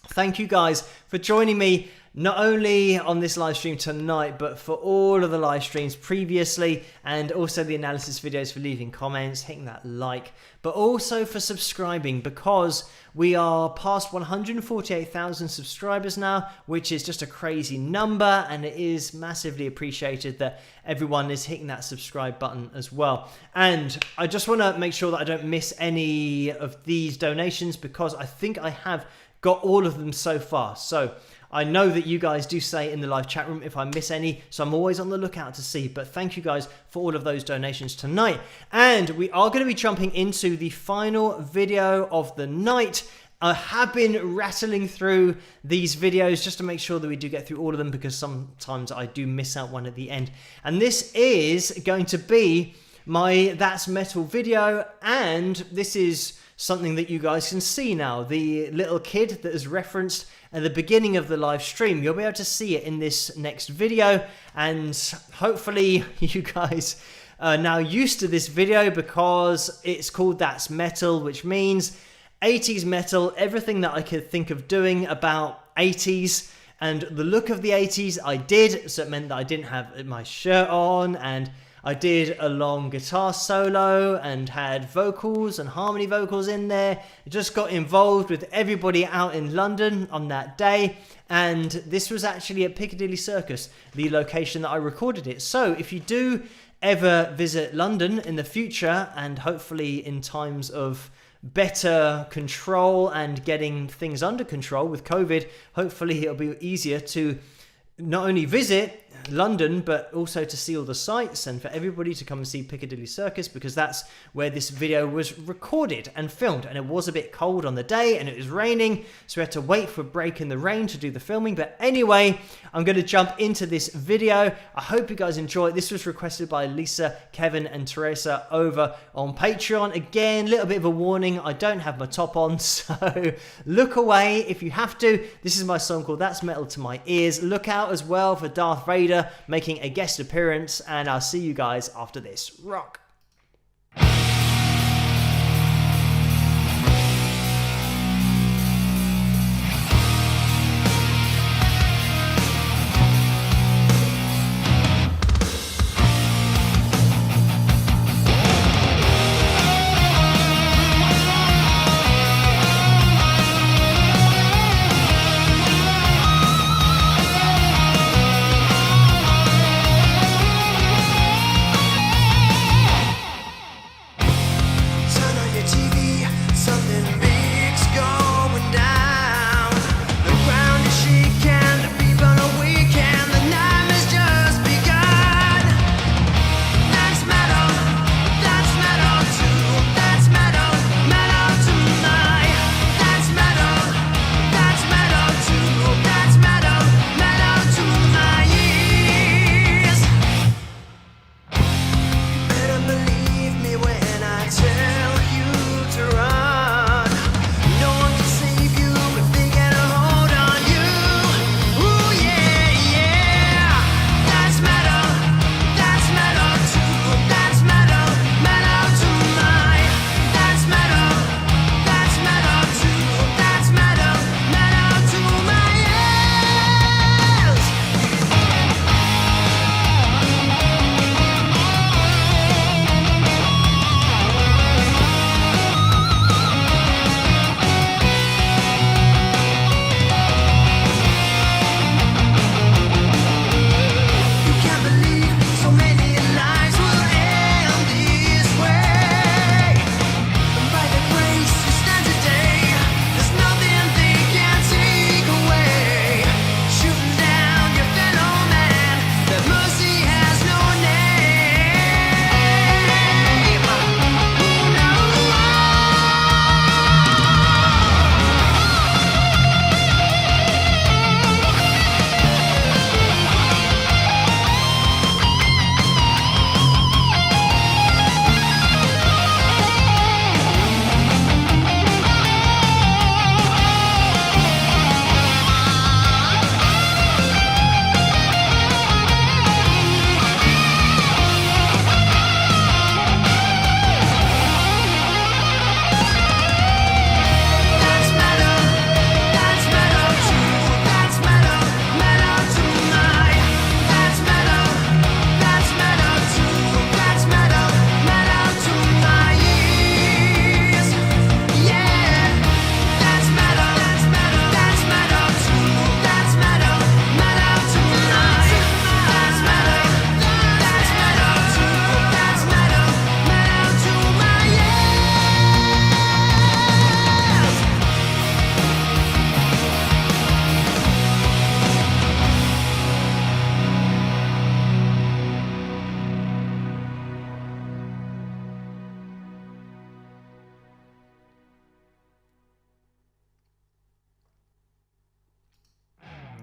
thank you guys for joining me, not only on this live stream tonight, but for all of the live streams previously, and also the analysis videos, for leaving comments, hitting that like, but also for subscribing, because we are past 148,000 subscribers now, which is just a crazy number, and it is massively appreciated that everyone is hitting that subscribe button as well. And I just want to make sure that I don't miss any of these donations, because I think I have got all of them so far. So I know that you guys do say in the live chat room if I miss any, so I'm always on the lookout to see. But thank you guys for all of those donations tonight. And we are going to be jumping into the final video of the night. I have been rattling through these videos just to make sure that we do get through all of them, because sometimes I do miss out one at the end. And this is going to be my That's Metal video, and this is something that you guys can see now. The little kid that is referenced at the beginning of the live stream, you'll be able to see it in this next video, and hopefully you guys are now used to this video, because it's called That's Metal, which means 80s metal, everything that I could think of doing about 80s and the look of the 80s I did. So it meant that I didn't have my shirt on, and I did a long guitar solo and had vocals and harmony vocals in there. I just got involved with everybody out in London on that day, and this was actually at Piccadilly Circus, the location that I recorded it. So if you do ever visit London in the future, and hopefully in times of better control and getting things under control with COVID, hopefully it'll be easier to not only visit London, but also to see all the sights and for everybody to come and see Piccadilly Circus, because that's where this video was recorded and filmed. And it was a bit cold on the day and it was raining, so we had to wait for a break in the rain to do the filming. But anyway, I'm going to jump into this video. I hope you guys enjoy it. This was requested by Lisa, Kevin and Teresa over on Patreon. Again, a little bit of a warning, I don't have my top on, so look away if you have to. This is my song called That's Metal to My Ears. Look out as well for Darth Vader making a guest appearance, and I'll see you guys after this. Rock!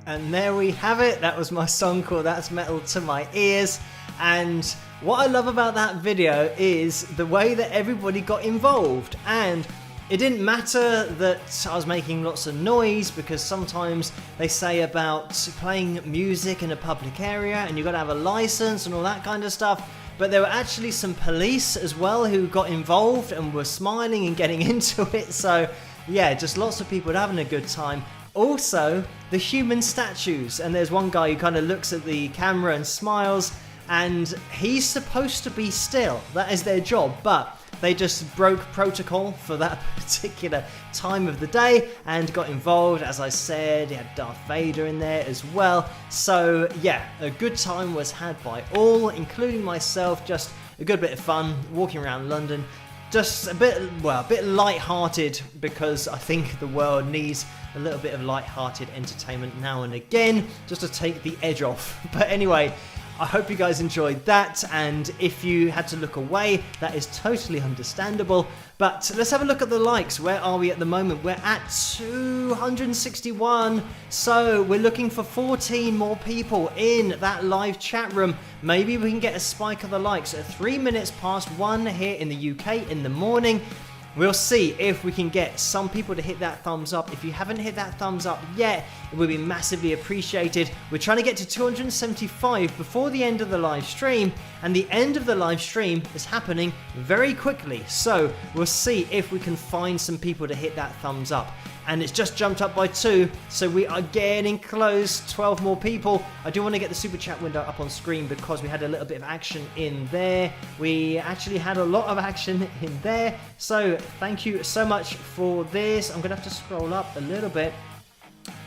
And there we have it. That was my song called That's Metal to My Ears. And what I love about that video is the way that everybody got involved. And it didn't matter that I was making lots of noise, because sometimes they say about playing music in a public area and you've got to have a license and all that kind of stuff. But there were actually some police as well who got involved and were smiling and getting into it. So yeah, just lots of people having a good time. Also, the human statues, and there's one guy who kind of looks at the camera and smiles, and he's supposed to be still. That is their job, but they just broke protocol for that particular time of the day and got involved. As I said, you had Darth Vader in there as well. So yeah, a good time was had by all, including myself. Just a good bit of fun walking around London. just a bit light-hearted, because I think the world needs a little bit of light-hearted entertainment now and again, just to take the edge off. But anyway, I hope you guys enjoyed that, and if you had to look away, that is totally understandable. But let's have a look at the likes. Where are we at the moment? We're at 261, so we're looking for 14 more people in that live chat room. Maybe we can get a spike of the likes at 3 minutes past 1 here in the UK in the morning. We'll see if we can get some people to hit that thumbs up. If you haven't hit that thumbs up yet, it would be massively appreciated. We're trying to get to 275 before the end of the live stream, and the end of the live stream is happening very quickly. So we'll see if we can find some people to hit that thumbs up. And it's just jumped up by 2, so we are getting close. 12 more people. I do want to get the super chat window up on screen because we had a little bit of action in there. We actually had a lot of action in there, so thank you so much for this. I'm gonna have to scroll up a little bit,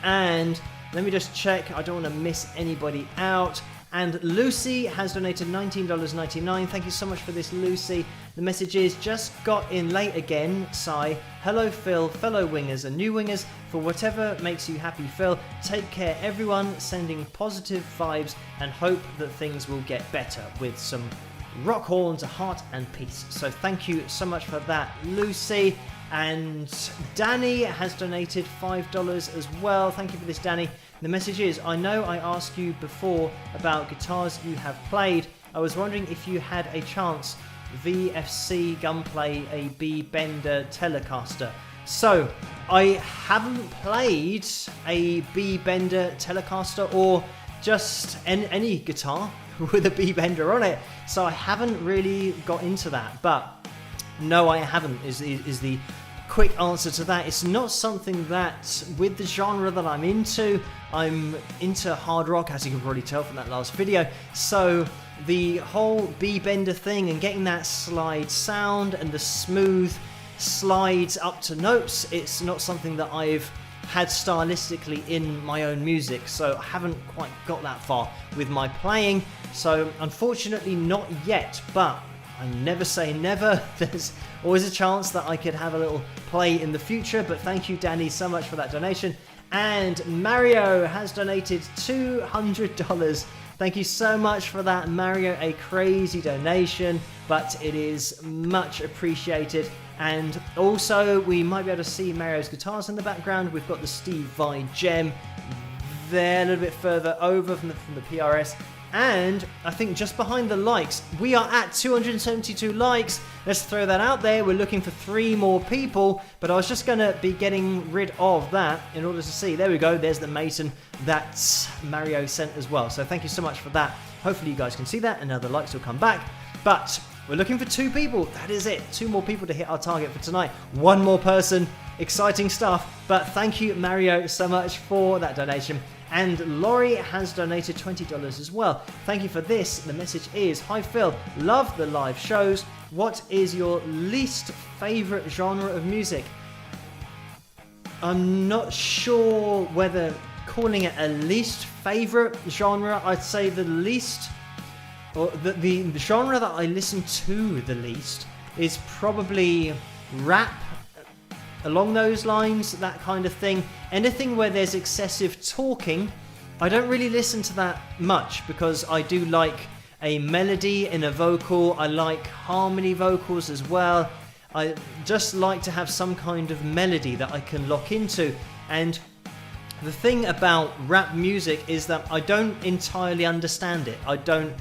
and let me just check. I don't want to miss anybody out. And Lucy has donated $19.99. Thank you so much for this, Lucy. The message is, just got in late again, sigh. Hello, Phil, fellow wingers and new wingers. For whatever makes you happy, Phil. Take care, everyone. Sending positive vibes and hope that things will get better, with some rock horns, a heart and peace. So thank you so much for that, Lucy. And Danny has donated $5 as well. Thank you for this, Danny. The message is, I know I asked you before about guitars you have played. I was wondering if you had a chance VFC Gunplay a B Bender Telecaster. So, I haven't played a B Bender Telecaster or just any guitar with a B Bender on it. So I haven't really got into that. But no, I haven't is the quick answer to that. It's not something that, with the genre that I'm into hard rock, as you can probably tell from that last video. So the whole B-bender thing and getting that slide sound and the smooth slides up to notes, it's not something that I've had stylistically in my own music, so I haven't quite got that far with my playing. So unfortunately not yet, but I never say never. There's always a chance that I could have a little play in the future. But thank you, Danny, so much for that donation. And Mario has donated $200. Thank you so much for that, Mario. A crazy donation, but it is much appreciated. And also, we might be able to see Mario's guitars in the background. We've got the Steve Vai gem there, a little bit further over from the PRS. And I think just behind the likes, we are at 272 likes. Let's throw that out there. We're looking for 3 more people, but I was just going to be getting rid of that in order to see. There we go. There's the Mason that Mario sent as well. So thank you so much for that. Hopefully you guys can see that and now the likes will come back. But we're looking for 2 people. That is it. 2 more people to hit our target for tonight. 1 more person. Exciting stuff. But thank you, Mario, so much for that donation. And Laurie has donated $20 as well. Thank you for this. The message is, hi Phil, love the live shows. What is your least favourite genre of music? I'm not sure whether calling it a least favourite genre. I'd say the least, or the genre that I listen to the least is probably rap, along those lines, that kind of thing. Anything where there's excessive talking, I don't really listen to that much, because I do like a melody in a vocal. I like harmony vocals as well. I just like to have some kind of melody that I can lock into. And the thing about rap music is that I don't entirely understand it. I don't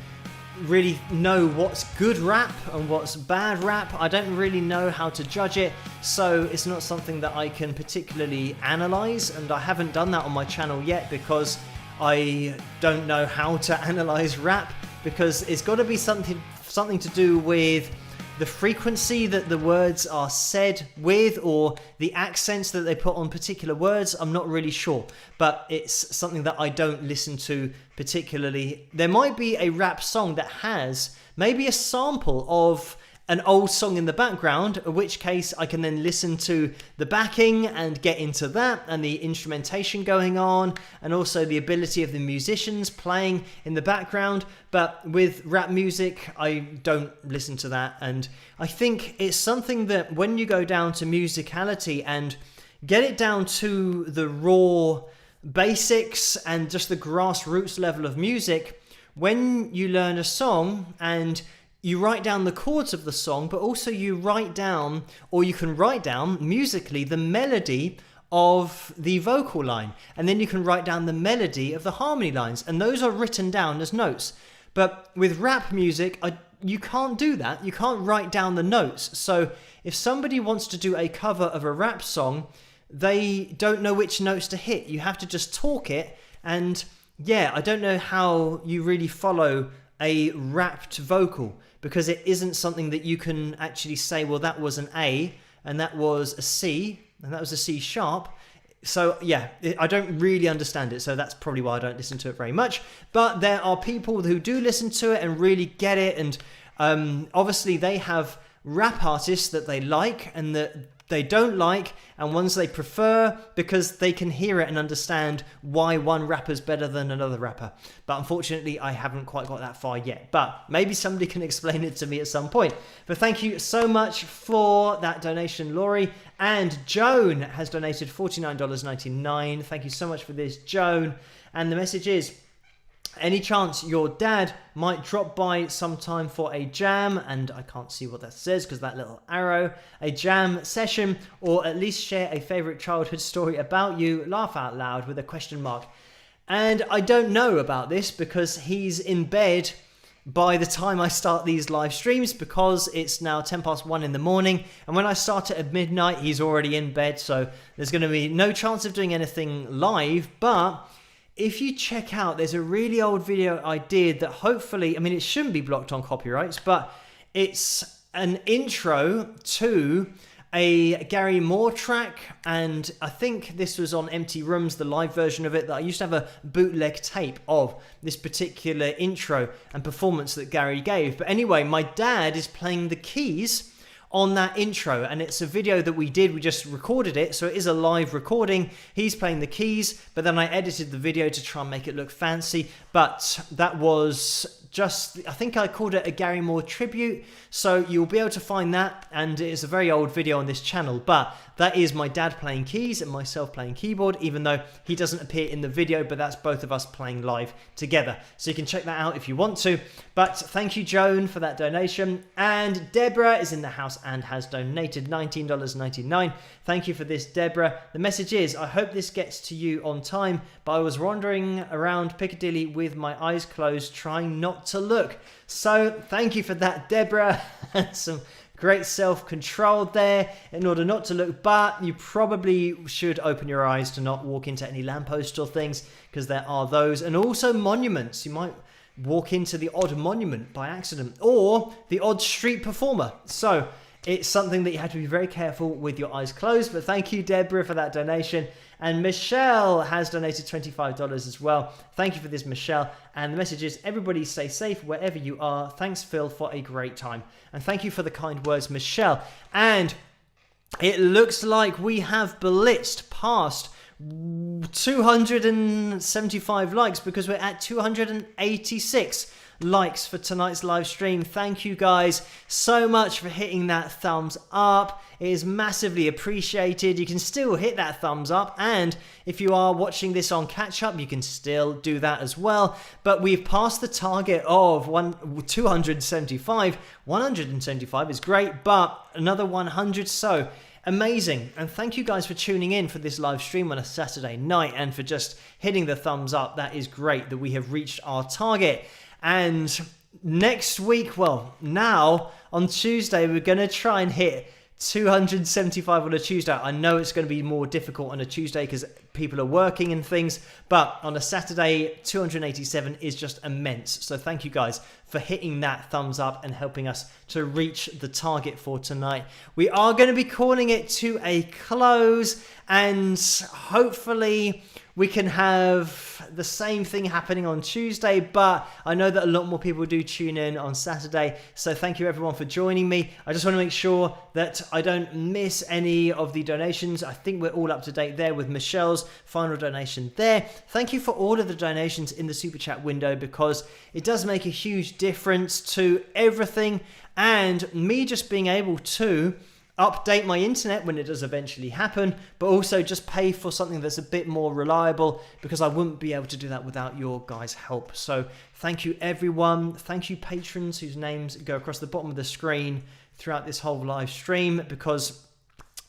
really know what's good rap and what's bad rap. I don't really know how to judge it, so it's not something that I can particularly analyze, and I haven't done that on my channel yet because I don't know how to analyze rap, because it's got to be something to do with the frequency that the words are said with, or the accents that they put on particular words. I'm not really sure, but it's something that I don't listen to particularly. There might be a rap song that has maybe a sample of an old song in the background, in which case I can then listen to the backing and get into that and the instrumentation going on, and also the ability of the musicians playing in the background. But with rap music, I don't listen to that, and I think it's something that when you go down to musicality and get it down to the raw basics and just the grassroots level of music, when you learn a song and you write down the chords of the song, but also you write down, or you can write down musically, the melody of the vocal line, and then you can write down the melody of the harmony lines, and those are written down as notes. But with rap music, you can't do that. You can't write down the notes. So if somebody wants to do a cover of a rap song, they don't know which notes to hit. You have to just talk it, and yeah, I don't know how you really follow a rapped vocal, because it isn't something that you can actually say, well, that was an A, and that was a C, and that was a C sharp. So yeah, I don't really understand it, so that's probably why I don't listen to it very much. But there are people who do listen to it and really get it, and obviously they have rap artists that they like and that they don't like, and ones they prefer because they can hear it and understand why one rapper's better than another rapper. But unfortunately, I haven't quite got that far yet. But maybe somebody can explain it to me at some point. But thank you so much for that donation, Laurie. And Joan has donated $49.99. Thank you so much for this, Joan. And the message is, any chance your dad might drop by sometime for a jam, and I can't see what that says because that little arrow, a jam session, or at least share a favourite childhood story about you, laugh out loud with a question mark. And I don't know about this because he's in bed by the time I start these live streams, because it's now 1:10 in the morning, and when I start it at midnight he's already in bed, so there's going to be no chance of doing anything live. But if you check out, there's a really old video I did that hopefully, I mean, it shouldn't be blocked on copyrights, but it's an intro to a Gary Moore track, and I think this was on Empty Rooms, the live version of it, that I used to have a bootleg tape of this particular intro and performance that Gary gave. But anyway, my dad is playing the keys on that intro, and it's a video that we just recorded it, so it is a live recording. He's playing the keys, but then I edited the video to try and make it look fancy. But that was just, I think I called it a Gary Moore tribute, so you'll be able to find that, and it's a very old video on this channel. But that is my dad playing keys and myself playing keyboard, even though he doesn't appear in the video, but that's both of us playing live together. So you can check that out if you want to. But thank you, Joan, for that donation. And Deborah is in the house and has donated $19.99. Thank you for this, Deborah. The message is, I hope this gets to you on time, but I was wandering around Piccadilly with my eyes closed, trying not to look. So thank you for that, Deborah. Some great self-control there in order not to look, but you probably should open your eyes to not walk into any lampposts or things, because there are those. And also monuments. You might walk into the odd monument by accident, or the odd street performer. So it's something that you have to be very careful with your eyes closed. But thank you, Deborah, for that donation. And Michelle has donated $25 as well. Thank you for this, Michelle. And the message is, everybody stay safe wherever you are. Thanks, Phil, for a great time. And thank you for the kind words, Michelle. And it looks like we have blitzed past 275 likes, because we're at 286 likes for tonight's live stream. Thank you guys so much for hitting that thumbs up. It is massively appreciated. You can still hit that thumbs up, and if you are watching this on catch up, you can still do that as well. But we've passed the target of 275. 175 is great, but another 100, so amazing. And thank you guys for tuning in for this live stream on a Saturday night, and for just hitting the thumbs up. That is great that we have reached our target. And next week, well, now on Tuesday, we're going to try and hit 275 on a Tuesday. I know it's going to be more difficult on a Tuesday because people are working and things, but on a Saturday, 287 is just immense. So thank you guys for hitting that thumbs up and helping us to reach the target for tonight. We are going to be calling it to a close, and hopefully we can have the same thing happening on Tuesday, but I know that a lot more people do tune in on Saturday. So thank you everyone for joining me. I just want to make sure that I don't miss any of the donations. I think we're all up to date there with Michelle's final donation there. Thank you for all of the donations in the super chat window, because it does make a huge difference to everything, and me just being able to update my internet when it does eventually happen, but also just pay for something that's a bit more reliable, because I wouldn't be able to do that without your guys' help. So thank you everyone. Thank you patrons whose names go across the bottom of the screen throughout this whole live stream, because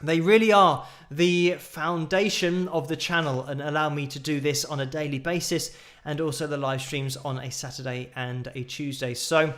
they really are the foundation of the channel and allow me to do this on a daily basis, and also the live streams on a Saturday and a Tuesday. So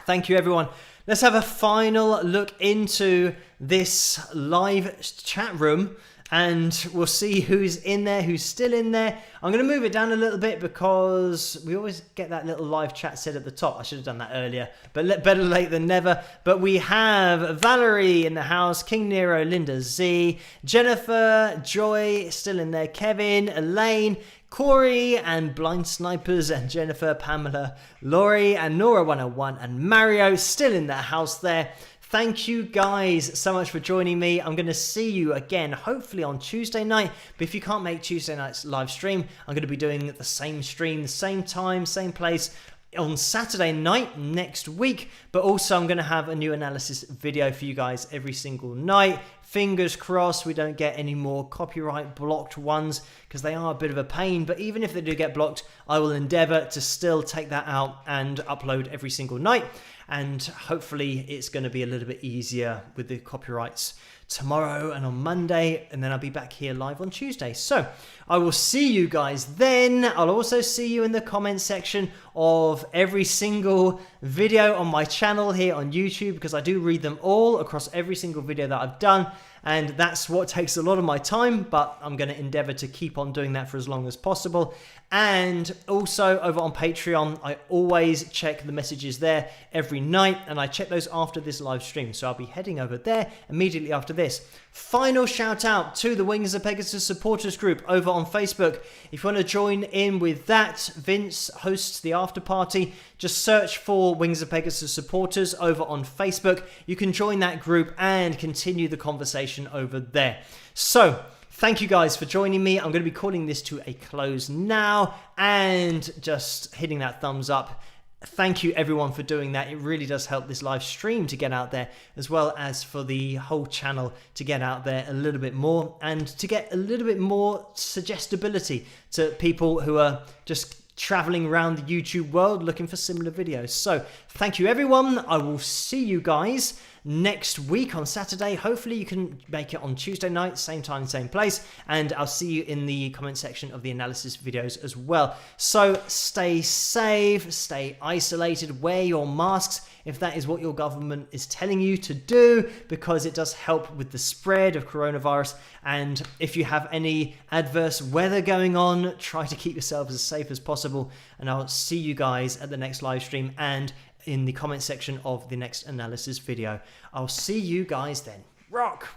thank you everyone. Let's have a final look into this live chat room, and we'll see who's in there, who's still in there. I'm going to move it down a little bit because we always get that little live chat set at the top. I should have done that earlier, but better late than never. But we have Valerie in the house, King Nero, Linda Z, Jennifer, Joy still in there, Kevin, Elaine, Corey and Blind Snipers and Jennifer, Pamela, Laurie and Nora 101 and Mario still in the house there. Thank you guys so much for joining me. I'm going to see you again hopefully on Tuesday night, but if you can't make Tuesday night's live stream, I'm going to be doing the same stream, the same time, same place on Saturday night next week. But also I'm going to have a new analysis video for you guys every single night. Fingers crossed we don't get any more copyright blocked ones, because they are a bit of a pain. But even if they do get blocked, I will endeavor to still take that out and upload every single night. And hopefully it's going to be a little bit easier with the copyrights tomorrow and on Monday, and then I'll be back here live on Tuesday. So I will see you guys then. I'll also see you in the comment section of every single video on my channel here on YouTube, because I do read them all across every single video that I've done, and that's what takes a lot of my time, but I'm going to endeavor to keep on doing that for as long as possible. And also over on Patreon, I always check the messages there every night, and I check those after this live stream. So I'll be heading over there immediately after this. Final shout out to the Wings of Pegasus supporters group over on Facebook. If you want to join in with that, Vince hosts the after party. Just search for Wings of Pegasus supporters over on Facebook. You can join that group and continue the conversation over there. So thank you guys for joining me. I'm going to be calling this to a close now and just hitting that thumbs up. Thank you everyone for doing that. It really does help this live stream to get out there, as well as for the whole channel to get out there a little bit more, and to get a little bit more suggestibility to people who are just traveling around the YouTube world looking for similar videos. So thank you everyone. I will see you guys next week on Saturday. Hopefully you can make it on Tuesday night, same time, same place, and I'll see you in the comment section of the analysis videos as well. So stay safe, stay isolated, wear your masks if that is what your government is telling you to do, because it does help with the spread of coronavirus. And if you have any adverse weather going on, try to keep yourself as safe as possible, and I'll see you guys at the next live stream and in the comment section of the next analysis video. I'll see you guys then. Rock!